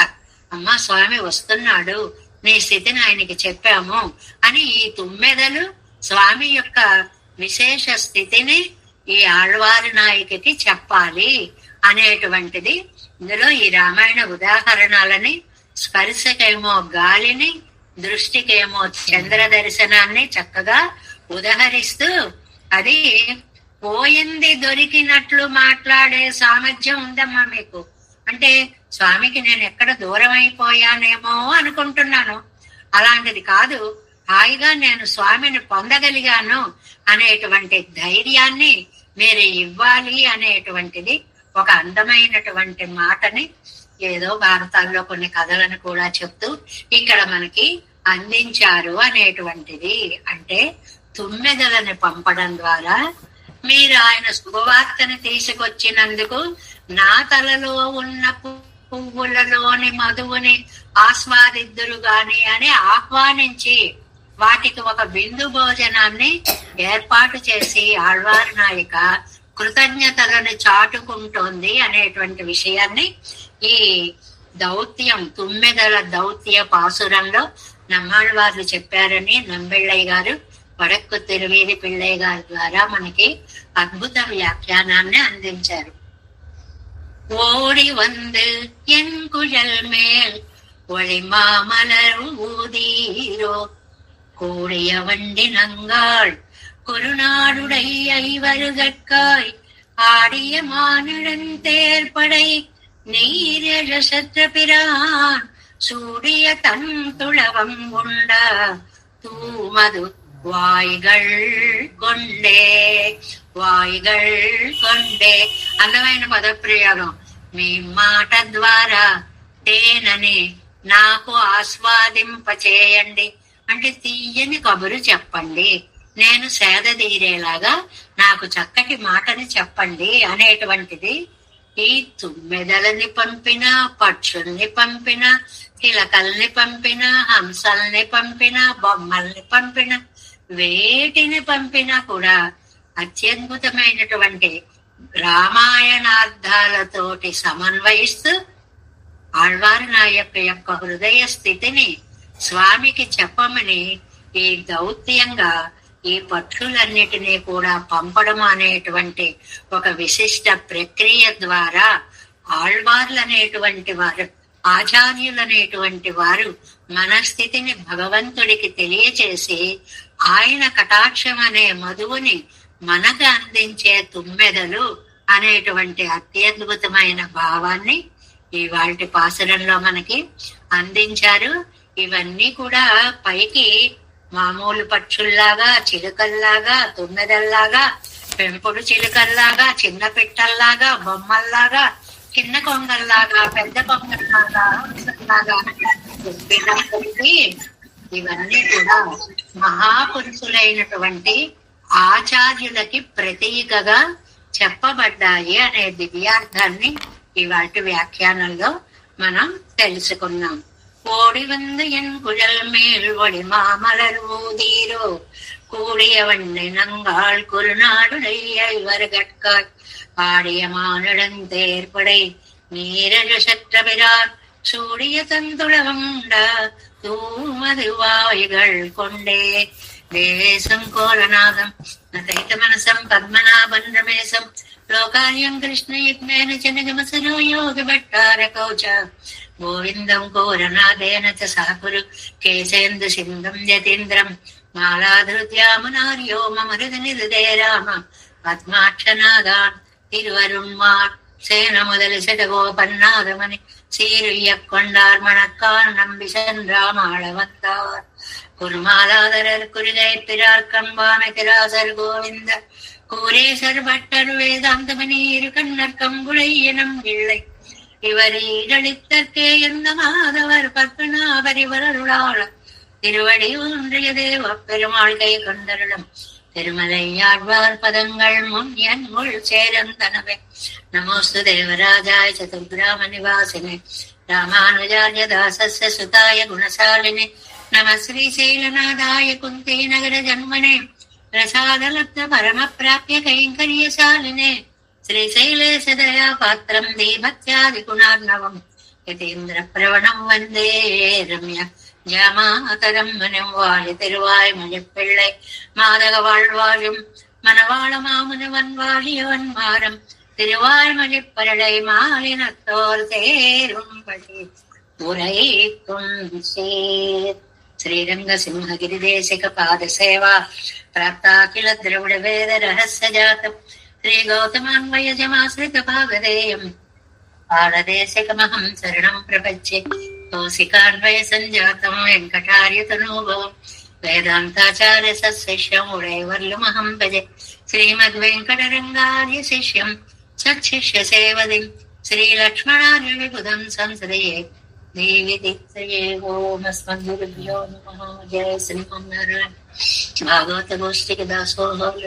అమ్మ స్వామి వస్తున్నాడు, నీ స్థితిని ఆయనకి చెప్పాము అని ఈ తుమ్మెదలు స్వామి యొక్క విశేష స్థితిని ఈ ఆళ్వారి నాయకుకి చెప్పాలి అనేటువంటిది ఇందులో ఈ రామాయణ ఉదాహరణలని స్పర్శకేమో గాలిని, దృష్టికేమో చంద్ర దర్శనాన్ని చక్కగా ఉదహరిస్తూ అది పోయింది దొరికినట్లు మాట్లాడే సామర్థ్యం ఉందమ్మా మీకు. అంటే స్వామికి నేను ఎక్కడ దూరం అయిపోయానేమో అనుకుంటున్నాను, అలాంటిది కాదు, హాయిగా నేను స్వామిని పొందగలిగాను అనేటువంటి ధైర్యాన్ని మీరు ఇవ్వాలి అనేటువంటిది ఒక అందమైనటువంటి మాటని ఏదో భారతాల్లో కొన్ని కథలను కూడా చెప్తూ ఇక్కడ మనకి అందించారు అనేటువంటిది. అంటే తుమ్మెదలని పంపడం ద్వారా మీరు ఆయన శుభవార్తని తీసుకొచ్చినందుకు నా తలలో ఉన్న పువ్వులలోని మధువుని ఆస్వాదిద్దురు గాని అని ఆహ్వానించి వాటికి ఒక బిందు భోజనాన్ని ఏర్పాటు చేసి ఆళ్వారి నాయక కృతజ్ఞతలను చాటుకుంటోంది అనేటువంటి విషయాన్ని ఈ దౌత్యం తుమ్మెదల దౌత్య పాసురంలో నమ్మాళ్వార్లు చెప్పారని నంబెళ్ళయ్య గారు వడక్కు తిరువీధి పిళ్ళయ్య గారి ద్వారా మనకి అద్భుత వ్యాఖ్యానాన్ని అందించారు. ఓడి వందు ఎన్ కుழல் மேல் ஒளி மாமலர் ஊதீரோ கூடிய வண்டி நங்காள் குருநாடுடை ஐவருகற்காய் ஆடிய மானிடன் தேர்படை நீரழ சற்ற பிரான் சூடிய தன் துளவம் உண்ட தூமது వాయిగల్ కొండే వాయిగల్ కొండే. అందమైన పదప్రయోగం. మీ మాట ద్వారా తేనని నాకు ఆస్వాదింపచేయండి అంటే తీయని కబురు చెప్పండి, నేను సేద తీరేలాగా నాకు చక్కటి మాటని చెప్పండి అనేటువంటిది ఈ తుమ్మెదలని పంపిన, పక్షుల్ని పంపిన, చిలకల్ని పంపిన, హంసల్ని పంపిన, బొమ్మల్ని పంపిన, వేటిని పంపినా కూడా అత్యద్భుతమైనటువంటి రామాయణార్థాలతోటి సమన్వయిస్తూ ఆళ్వారి నాయక యొక్క హృదయ స్థితిని స్వామికి చెప్పమని ఈ దౌత్యంగా ఈ పక్షులన్నిటినీ కూడా పంపడం అనేటువంటి ఒక విశిష్ట ప్రక్రియ ద్వారా ఆళ్వార్లు అనేటువంటి వారు, ఆచార్యులనేటువంటి వారు మన స్థితిని భగవంతుడికి తెలియచేసి ఆయన కటాక్షం అనే మధువుని మనకు అందించే తుమ్మెదలు అనేటువంటి అత్యద్భుతమైన భావాన్ని ఇవాల్టి పాసురంలో మనకి అందించారు. ఇవన్నీ కూడా పైకి మామూలు పక్షుల్లాగా, చిలుకల్లాగా, తుమ్మెదల్లాగా, పెంపుడు చిలుకల్లాగా, చిన్న పిట్టల్లాగా, బొమ్మల్లాగా, చిన్న కొంగల్లాగా, పెద్ద కొంగల్లాగా చెప్పినప్పటికీ ఇవన్నీ కూడా మహాపురుషులైనటువంటి ఆచార్యులకి ప్రతీకగా చెప్పబడ్డాయి అనే దివ్యార్థాన్ని ఇవాటి వ్యాఖ్యానంలో మనం తెలుసుకున్నాం. ஓடி வந்து என் குழல் மேல் ஒளி மாமலர் ஊதீரோ கூடிய வண்ணை நங்காள் குருநாடுடை ஐவர்கட்காய் ஆடிய மானுடன் தேர்படை நீரழ சற்றபிரான் சூடிய தந்துளவண்ட தூமது வாய்கள் கொண்டே தேசம் கோலநாதம் நதைத்த மனசம் பத்மநாபன் ரமேசம் లోకార్యం కృష్ణ యజ్ఞేన చ నిగమసనో యోగ భట్టారకౌ చ గోవిందం కోరనాదేన చ సహకురు కేశేందు సింధం యతీంద్రం మాలాధృత్యామునార్యో మమ హృదయ రామ பத்மாட்சநாதான் திருவருண்மார் சேன முதல் செடகோபன்னாதமணி சீருய்யக் கொண்டார் மணக்கால் நம்பி சென்றாமாள வந்தார் குருமாலாதரர் குருகை பிறார் கம்பான கிராசர் கோவிந்த கூரேசர் பட்டர் வேதாந்தமணி இரு கண்ணர் கங்குளை எனும் பிள்ளை இவர் ஈரளித்தற்கே எந்த மாதவர் பத்மநாபரிவரருளாள திருவடி ஒன்றிய தேவ பெருமாள் கை கொண்டருளும் திருமலையாழ்வார் பதங்கள் முன் என் முள் சேரந்தனவே. நமோஸ்து தேவராஜாய சதுர்கிராம நிவாசினே ராமானுஜாய தாசஸ்ய சுதாய குணசாலினே நம ஸ்ரீசைலநாதாய குந்தி நகர ஜன்மனே பிரசாதலப்த பரம பிராப்ய கைங்கரியசாலினே ஸ்ரீசைலேஷ தயா பாத்திரம் தீபத்யாதி குணார்ணவம் யதீந்திர பிரவணம் வந்தே ரம்ய ஜாமாதரம் மனம் வாழி திருவாய் மொழிப்பிள்ளை மாதக வாழ்வாழும் மணவாள மாமுனவன் வாழியவன் மாறம் திருவாய் மொழிப்பரளை மாலினத்தோர் தேரும் படி உரைக்கும் சேர். ஸ்ரீரங்க சிம்ஹகிரி தேசிக பாத சேவா பிராப்தாகில திரவிட வேத ரகசிய ஜாத்தம் ஸ்ரீ கௌதமான்வயஜமாசிரித பாகதேயம் பாலதேசிகமஹம் சரணம் பிரபச்சே கௌசிகான்வய சஞ்சாతం వెంకటార్య తనూభవం వేదాంతాచార్య సశిష్యం ఉడైవర్లుమహం భజే శ్రీమద్ వెంకటరంగార్య శిష్యం సత్శిష్య సేవదిం శ్రీలక్ష్మణార్య విబుధం సంశ్రయే దేవి దీప్తయే. ఓం అస్మద్గురుభ్యో నమః. జయ శ్రీమన్నారాయణ. భాగవత గోష్ఠికి దాసోహం.